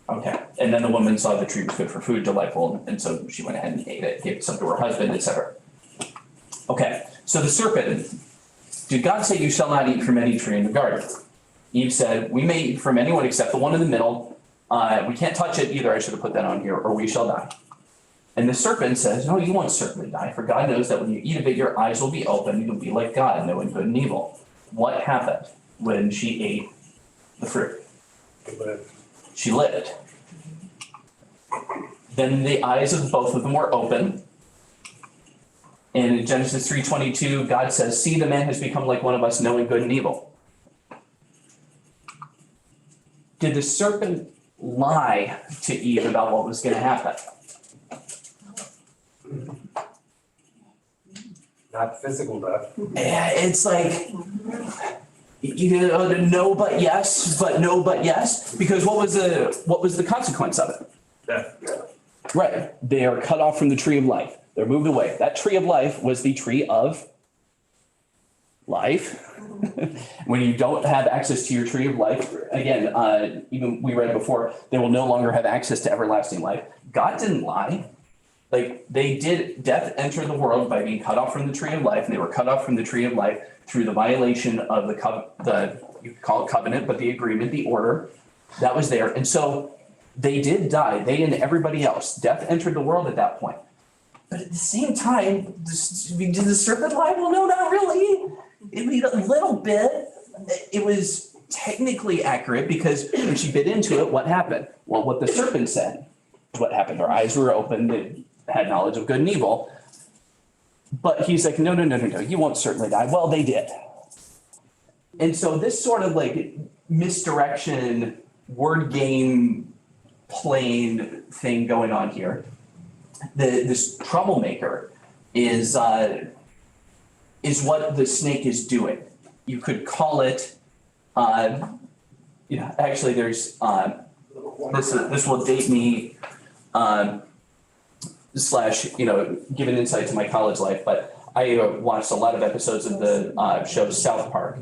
Okay, and then the woman saw the tree was good for food, delightful, and so she went ahead and ate it, gave some to her husband, etc. Okay, so the serpent, did God say you shall not eat from any tree in the garden? Eve said, we may eat from anyone except the one in the middle. We can't touch it either, I should have put that on here, or we shall die. And the serpent says, no, you won't certainly die, for God knows that when you eat of it, your eyes will be open, you'll be like God, knowing good and evil. What happened when she ate the fruit? She lived. Then the eyes of both of them were open. And in Genesis 3:22, God says, see, the man has become like one of us, knowing good and evil. Did the serpent lie to Eve about what was going to happen? Not physical death. Yeah, it's like, no, but yes, but no, but yes. Because what was the consequence of it? Death. Right. They are cut off from the tree of life. They're moved away. That tree of life was the tree of life. When you don't have access to your tree of life, again, even we read before, they will no longer have access to everlasting life. God didn't lie. Like they did, death entered the world by being cut off from the tree of life, and they were cut off from the tree of life through the violation of you could call it covenant, but the agreement, the order that was there. And so they did die, they and everybody else. Death entered the world at that point. But at the same time, did the serpent lie? Well, no, not really. I mean, a little bit. It was technically accurate because when she bit into it, what happened? Well, what the serpent said, what happened? Her eyes were opened, they had knowledge of good and evil. But he's like, no, you won't certainly die. Well, they did. And so this sort of like misdirection, word game playing thing going on here. This troublemaker is what the snake is doing. You could call it, actually there's, this will date me, slash, give an insight to my college life, but I watched a lot of episodes of the show South Park.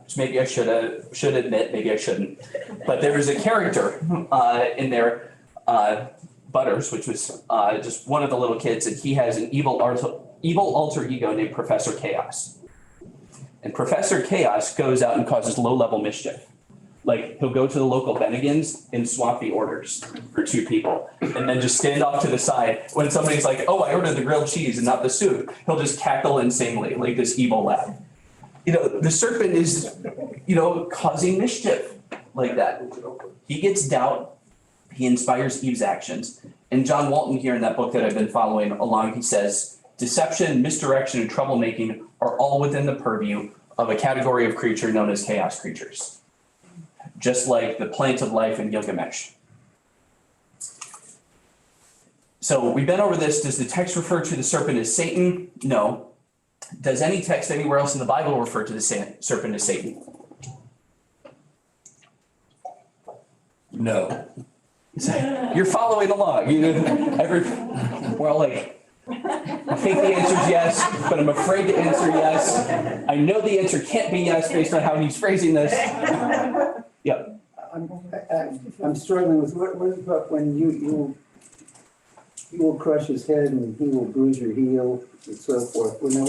Which maybe I should admit, maybe I shouldn't. But there was a character in there, Butters, which was just one of the little kids, and he has an evil alter ego named Professor Chaos. And Professor Chaos goes out and causes low-level mischief. Like, he'll go to the local Bennigan's and swap the orders for two people, and then just stand off to the side. When somebody's like, oh, I ordered the grilled cheese and not the soup, he'll just cackle insanely like this evil lad. The serpent is, causing mischief like that. He gets doubt. He inspires Eve's actions. And John Walton here in that book that I've been following along, he says, deception, misdirection, and troublemaking are all within the purview of a category of creature known as chaos creatures. Just like the plant of life in Gilgamesh. So we've been over this. Does the text refer to the serpent as Satan? No. Does any text anywhere else in the Bible refer to the serpent as Satan? No. You're following along. We're all like, I think the answer is yes, but I'm afraid to answer yes. I know the answer can't be yes based on how he's phrasing this. Yep. I'm struggling with when you will crush his head and he will bruise your heel and so forth. Well, now,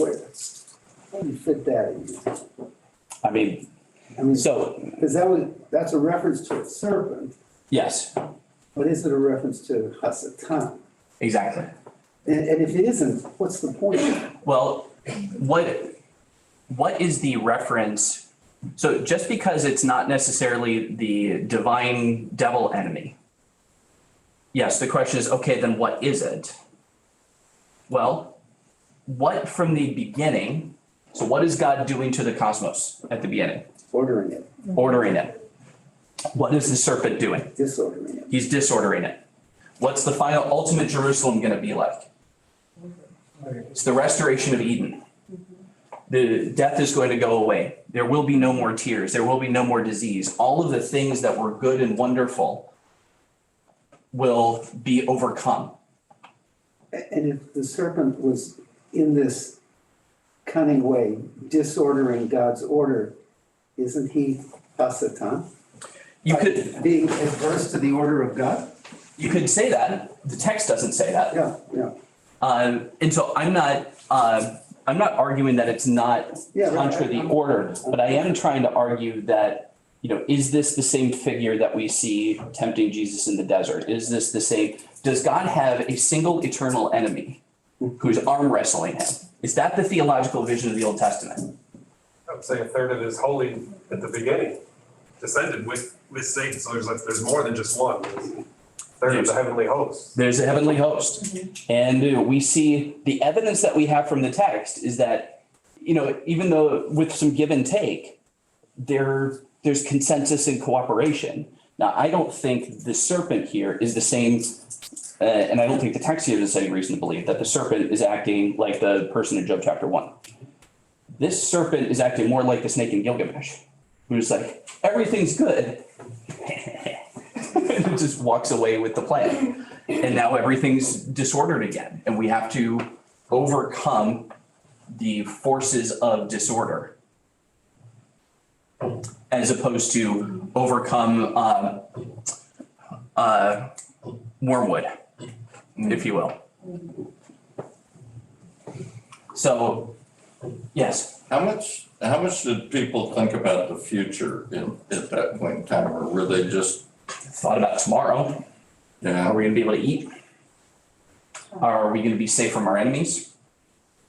how do you fit that in? I mean, so. Because that's a reference to a serpent, Yes, but is it a reference to Hasatan? exactly. And if it isn't, what's the point? Well, what is the reference? So just because it's not necessarily the divine devil enemy. Yes, the question is, okay, then what is it? Well, what from the beginning, so what is God doing to the cosmos at the beginning? Ordering it, Ordering it. What is the serpent doing? disordering it. He's disordering it. What's the final ultimate Jerusalem going to be like? It's the restoration of Eden. The death is going to go away. There will be no more tears. There will be no more disease. All of the things that were good and wonderful will be overcome. And if the serpent was in this cunning way, disordering God's order, isn't he Hasatan? You could Being adverse to the order of God? say that. The text doesn't say that. Yeah. And so I'm not arguing that it's not Yeah, right. contra the order, but I am trying to argue that, is this the same figure that we see tempting Jesus in the desert? Is this the same? Does God have a single eternal enemy who's arm wrestling him? Is that the theological vision of the Old Testament? I would say a third of it is holy at the beginning, descended with Satan. So there's more than just one. There's a third of the heavenly host. There's a heavenly host. And we see the evidence that we have from the text is that, even though with some give and take, there's consensus and cooperation. Now, I don't think the serpent here is the same, and I don't think the text here is any reason to believe that the serpent is acting like the person in Job chapter 1. This serpent is acting more like the snake in Gilgamesh, who's like, everything's good. And just walks away with the plan. And now everything's disordered again. And we have to overcome the forces of disorder as opposed to overcome wormwood, if you will. So, yes. How much did people think about the future at that point in time, or were they just, Thought about tomorrow. Are we gonna be able to eat? Are we gonna be safe from our enemies?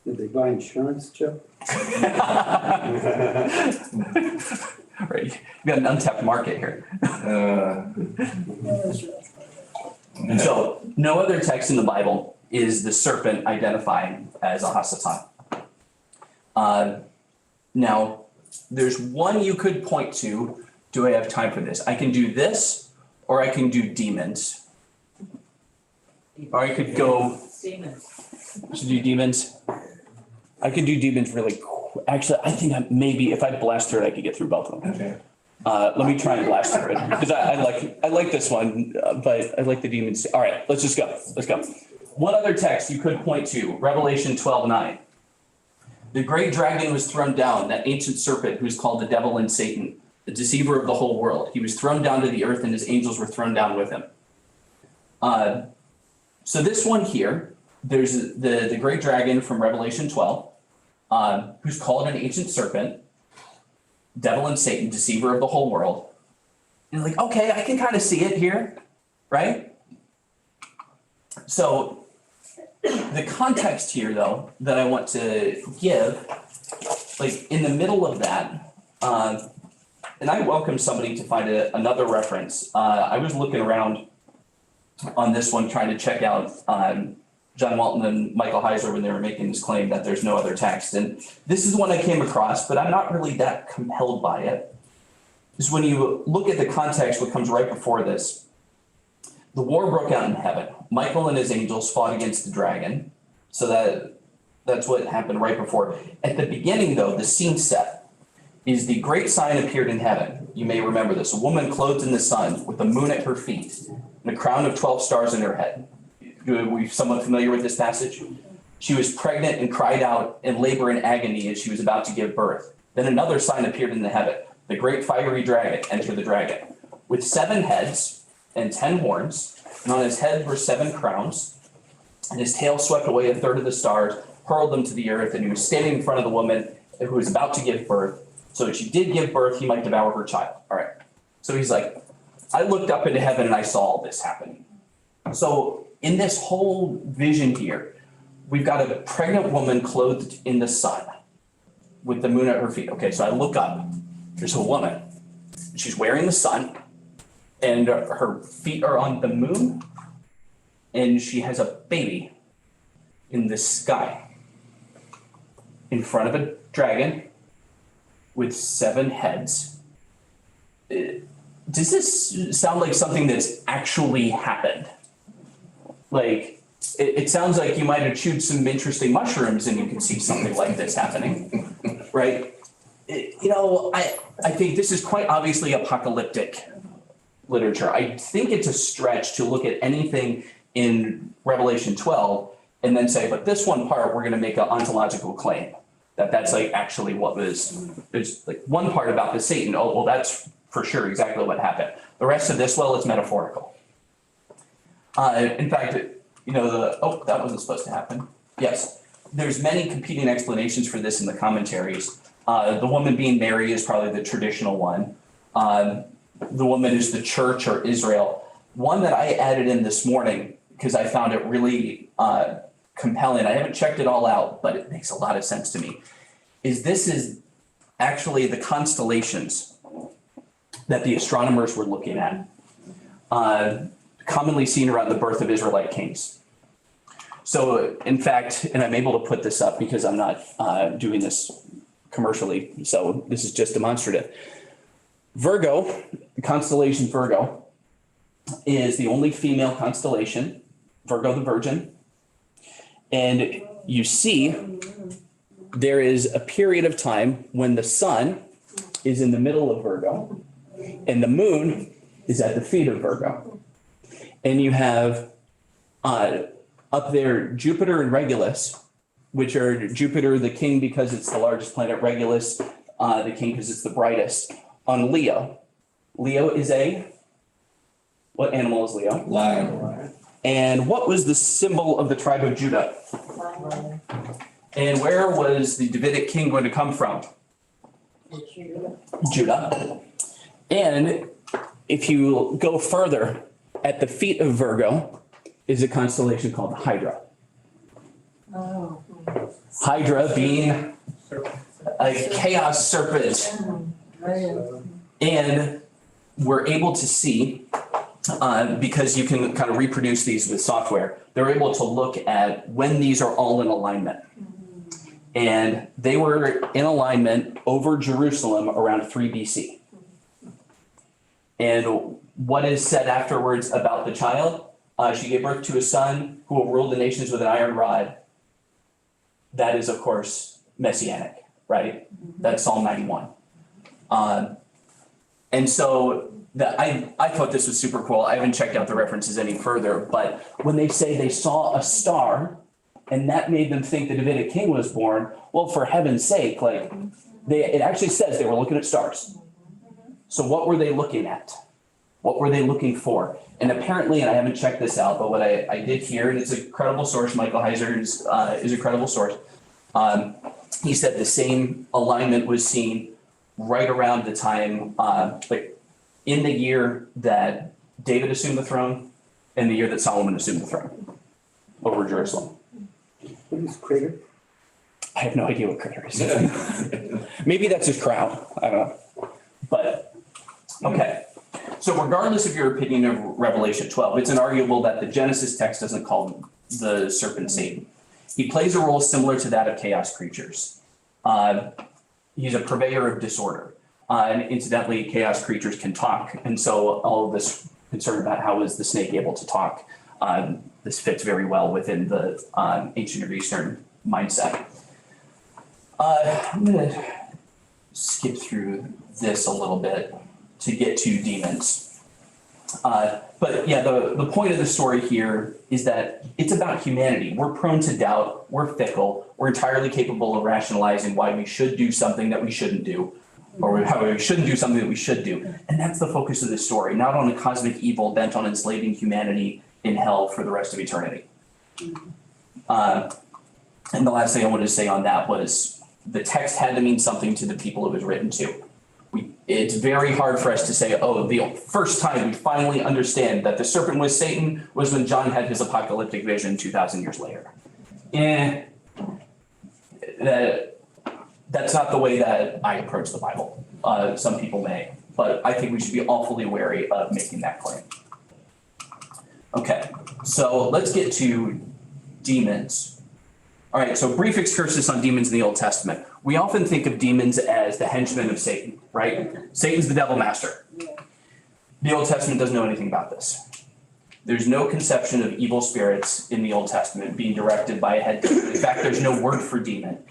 Did they buy insurance, Joe? Right, we got an untapped market here. So no other text in the Bible is the serpent identified as a Hasatan. Now, there's one you could point to. Do I have time for this? I can do this, or I can do demons. Or I could go to do demons. I could do demons really quick. Actually, I think maybe if I blast through it, I could get through both of them. okay. Let me try and blast through it because I like this one, but I like the demons. All right, let's just go. Let's go. one other text you could point to, Revelation 12:9. The great dragon was thrown down, that ancient serpent who's called the devil and Satan, the deceiver of the whole world. He was thrown down to the earth and his angels were thrown down with him. So this one here, there's the great dragon from Revelation 12, who's called an ancient serpent, devil and Satan, deceiver of the whole world. And like, okay, I can kind of see it here, right? So the context here, though, that I want to give, like in the middle of that, and I welcome somebody to find another reference. I was looking around on this one, trying to check out John Walton and Michael Heiser when they were making this claim that there's no other text. And this is one I came across, but I'm not really that compelled by it. Is when you look at the context, what comes right before this. The war broke out in heaven. Michael and his angels fought against the dragon. So that's what happened right before. At the beginning, though, the scene set is the great sign appeared in heaven. You may remember this. A woman clothed in the sun with the moon at her feet and a crown of 12 stars in her head. Are we somewhat familiar with this passage? She was pregnant and cried out in labor and agony as she was about to give birth. Then another sign appeared in the heaven. The great fiery dragon, enter the dragon, with 7 heads and 10 horns, and on his head were 7 crowns, and his tail swept away a third of the stars, hurled them to the earth, and he was standing in front of the woman who was about to give birth. So if she did give birth, he might devour her child. All right. So he's like, I looked up into heaven and I saw all this happening. So in this whole vision here, we've got a pregnant woman clothed in the sun with the moon at her feet. Okay, so I look up. There's a woman. She's wearing the sun, and her feet are on the moon, and she has a baby in the sky in front of a dragon with 7 heads. Does this sound like something that's actually happened? Like, it sounds like you might have chewed some interesting mushrooms and you can see something like this happening, right? I think this is quite obviously apocalyptic literature. I think it's a stretch to look at anything in Revelation 12 and then say, but this one part, we're going to make an ontological claim that's like actually what there's like one part about the Satan. Oh, well, that's for sure exactly what happened. The rest of this, well, it's metaphorical. In fact, that wasn't supposed to happen. Yes, there's many competing explanations for this in the commentaries. The woman being Mary is probably the traditional one. The woman is the church or Israel. One that I added in this morning because I found it really compelling. I haven't checked it all out, but it makes a lot of sense to me. This is actually the constellations that the astronomers were looking at, commonly seen around the birth of Israelite kings. So in fact, and I'm able to put this up because I'm not doing this commercially, so this is just demonstrative. Virgo, the constellation Virgo, is the only female constellation, Virgo the Virgin. And you see there is a period of time when the sun is in the middle of Virgo and the moon is at the feet of Virgo. And you have up there Jupiter and Regulus, which are Jupiter, the king, because it's the largest planet, Regulus, the king, because it's the brightest, on Leo. Leo is what animal is Leo? Lion. And what was the symbol of the tribe of Judah? And where was the Davidic king going to come from? Judah. And if you go further, at the feet of Virgo is a constellation called Hydra. Oh. Hydra being a chaos serpent. And we're able to see, because you can kind of reproduce these with software, they're able to look at when these are all in alignment. And they were in alignment over Jerusalem around 3 BC. And what is said afterwards about the child? She gave birth to a son who will rule the nations with an iron rod. That is, of course, messianic, right? That's Psalm 91. And so I thought this was super cool. I haven't checked out the references any further, but when they say they saw a star and that made them think the Davidic king was born, well, for heaven's sake, like it actually says they were looking at stars. So what were they looking at? What were they looking for? And apparently, and I haven't checked this out, but what I did hear, and it's a credible source, Michael Heiser is a credible source. He said the same alignment was seen right around the time, like in the year that David assumed the throne and the year that Solomon assumed the throne over Jerusalem. What is crater? I have no idea what crater is. Maybe that's his crown. I don't know. But, okay. So regardless of your opinion of Revelation 12, it's inarguable that the Genesis text doesn't call the serpent Satan. He plays a role similar to that of chaos creatures. He's a purveyor of disorder. And incidentally, chaos creatures can talk. And so all of this concern about how is the snake able to talk, this fits very well within the ancient Near Eastern mindset. I'm going to skip through this a little bit to get to demons. But yeah, the point of the story here is that it's about humanity. We're prone to doubt, we're fickle, we're entirely capable of rationalizing why we should do something that we shouldn't do, or how we shouldn't do something that we should do. And that's the focus of this story, not on a cosmic evil bent on enslaving humanity in hell for the rest of eternity. And the last thing I wanted to say on that was the text had to mean something to the people it was written to. It's very hard for us to say, oh, the first time we finally understand that the serpent was Satan was when John had his apocalyptic vision 2,000 years later. That's not the way that I approach the Bible. Some people may, but I think we should be awfully wary of making that claim. Okay, so let's get to demons. All right, so brief excursus on demons in the Old Testament. We often think of demons as the henchmen of Satan, right? Satan's the devil master. The Old Testament doesn't know anything about this. There's no conception of evil spirits in the Old Testament being directed by a head demon. In fact, there's no word for demon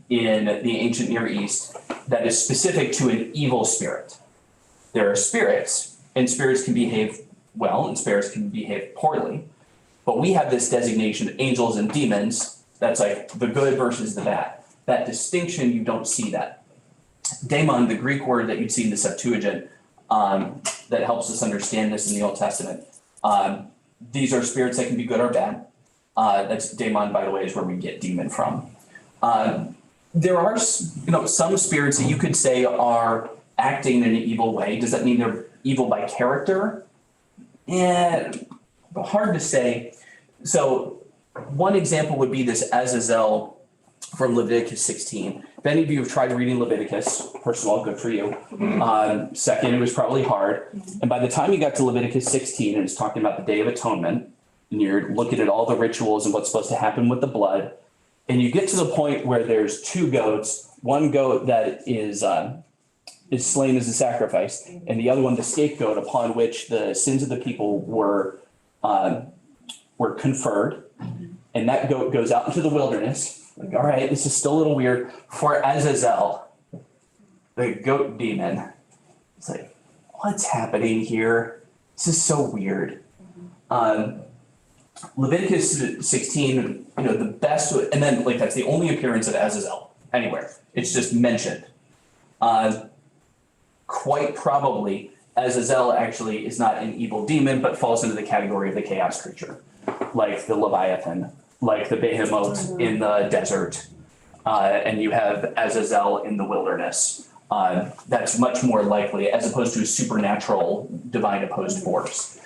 in the ancient Near East that is specific to an evil spirit. There are spirits, and spirits can behave well, and spirits can behave poorly. But we have this designation, angels and demons, that's like the good versus the bad. That distinction, you don't see that. Daemon, the Greek word that you'd see in the Septuagint, that helps us understand this in the Old Testament. These are spirits that can be good or bad. That's daemon, by the way, is where we get demon from. There are, some spirits that you could say are acting in an evil way. Does that mean they're evil by character? Hard to say. So one example would be this Azazel from Leviticus 16. If any of you have tried reading Leviticus, first of all, good for you. Second, it was probably hard. And by the time you got to Leviticus 16, and it's talking about the Day of Atonement, and you're looking at all the rituals and what's supposed to happen with the blood, and you get to the point where there's two goats, one goat that is slain as a sacrifice, and the other one, the scapegoat, upon which the sins of the people were conferred. And that goat goes out into the wilderness. Like, all right, this is still a little weird. For Azazel, the goat demon, it's like, what's happening here? This is so weird. Leviticus 16, the best, and then like that's the only appearance of Azazel anywhere. It's just mentioned. Quite probably, Azazel actually is not an evil demon, but falls into the category of the chaos creature, like the Leviathan, like the behemoth in the desert, and you have Azazel in the wilderness. That's much more likely, as opposed to a supernatural divine opposed force.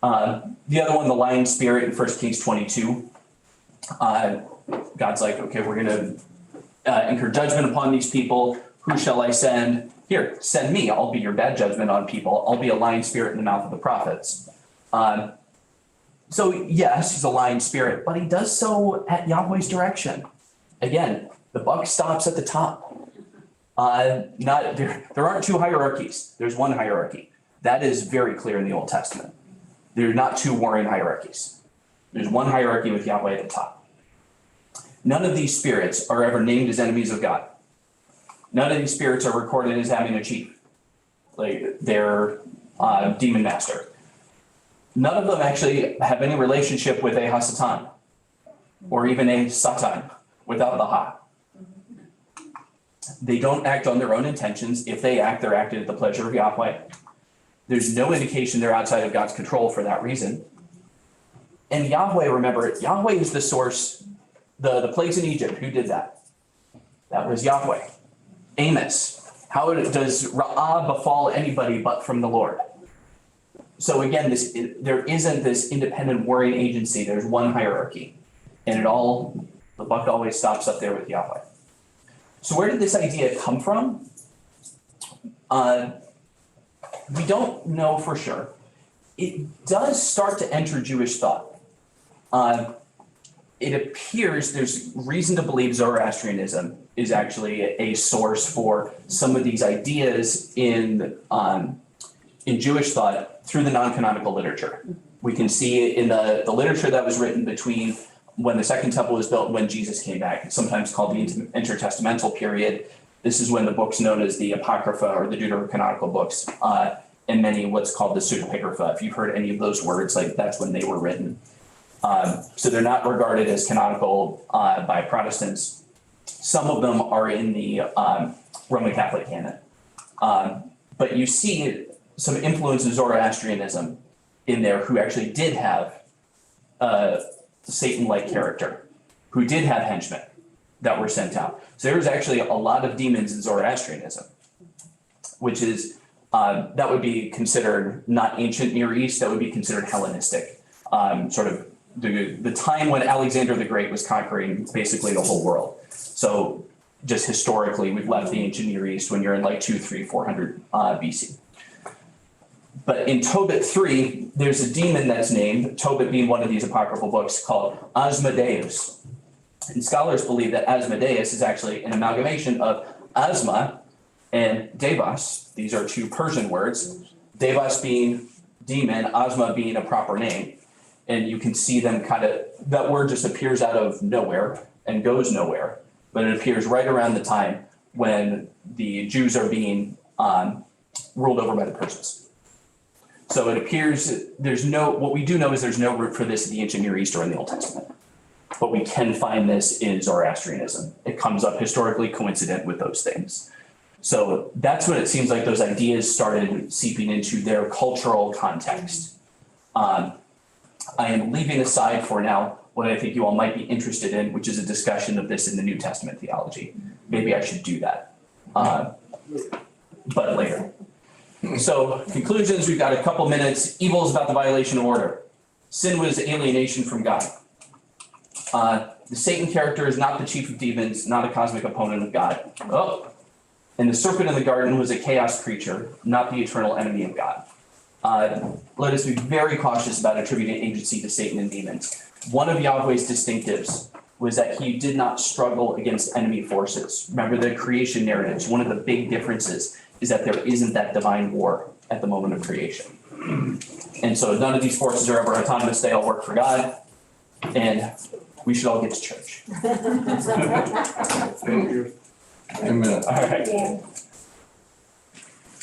The other one, the lion spirit in 1 Kings 22, God's like, okay, we're going to incur judgment upon these people. Who shall I send? Here, send me. I'll be your bad judgment on people. I'll be a lion spirit in the mouth of the prophets. So yes, he's a lion spirit, but he does so at Yahweh's direction. Again, the buck stops at the top. There aren't two hierarchies. There's one hierarchy. That is very clear in the Old Testament. There are not two warring hierarchies. There's one hierarchy with Yahweh at the top. None of these spirits are ever named as enemies of God. None of these spirits are recorded as having a chief. Like they're demon master. None of them actually have any relationship with a Hasatan or even a Satan without the Ha. They don't act on their own intentions. If they act, they're acting at the pleasure of Yahweh. There's no indication they're outside of God's control for that reason. And Yahweh, remember, Yahweh is the source. The plagues in Egypt, who did that? That was Yahweh. Amos, how does Ra'ah befall anybody but from the Lord? So again, there isn't this independent warring agency. There's one hierarchy. And the buck always stops up there with Yahweh. So where did this idea come from? We don't know for sure. It does start to enter Jewish thought. It appears there's reason to believe Zoroastrianism is actually a source for some of these ideas in Jewish thought through the non-canonical literature. We can see it in the literature that was written between when the Second Temple was built and when Jesus came back. It's sometimes called the intertestamental period. This is when the books known as the Apocrypha or the Deuterocanonical books, and many what's called the Pseudepigrapha. If you've heard any of those words, like that's when they were written. So they're not regarded as canonical by Protestants. Some of them are in the Roman Catholic canon. But you see some influence of Zoroastrianism in there who actually did have Satan-like character, who did have henchmen that were sent out. So there was actually a lot of demons in Zoroastrianism, which is, that would be considered not ancient Near East, that would be considered Hellenistic, sort of the time when Alexander the Great was conquering basically the whole world. So just historically, we've left the ancient Near East when you're in like 200, 300, 400 BC. But in Tobit 3, there's a demon that's named, Tobit being one of these apocryphal books, called Asmodeus. And scholars believe that Asmodeus is actually an amalgamation of Asma and Devas. These are two Persian words, Devas being demon, Asma being a proper name. And you can see them that word just appears out of nowhere and goes nowhere. But it appears right around the time when the Jews are being ruled over by the Persians. So it appears what we do know is there's no root for this in the ancient Near East or in the Old Testament. But we can find this in Zoroastrianism. It comes up historically coincident with those things. So that's when it seems like those ideas started seeping into their cultural context. I am leaving aside for now what I think you all might be interested in, which is a discussion of this in the New Testament theology. Maybe I should do that, but later. So conclusions, we've got a couple minutes. Evil is about the violation of order. Sin was alienation from God. The Satan character is not the chief of demons, not a cosmic opponent of God. Oh, and the serpent in the garden was a chaos creature, not the eternal enemy of God. Let us be very cautious about attributing agency to Satan and demons. One of Yahweh's distinctives was that he did not struggle against enemy forces. Remember the creation narratives. One of the big differences is that there isn't that divine war at the moment of creation. And so none of these forces are ever autonomous. They all work for God. And we should all get to church. Amen. All right.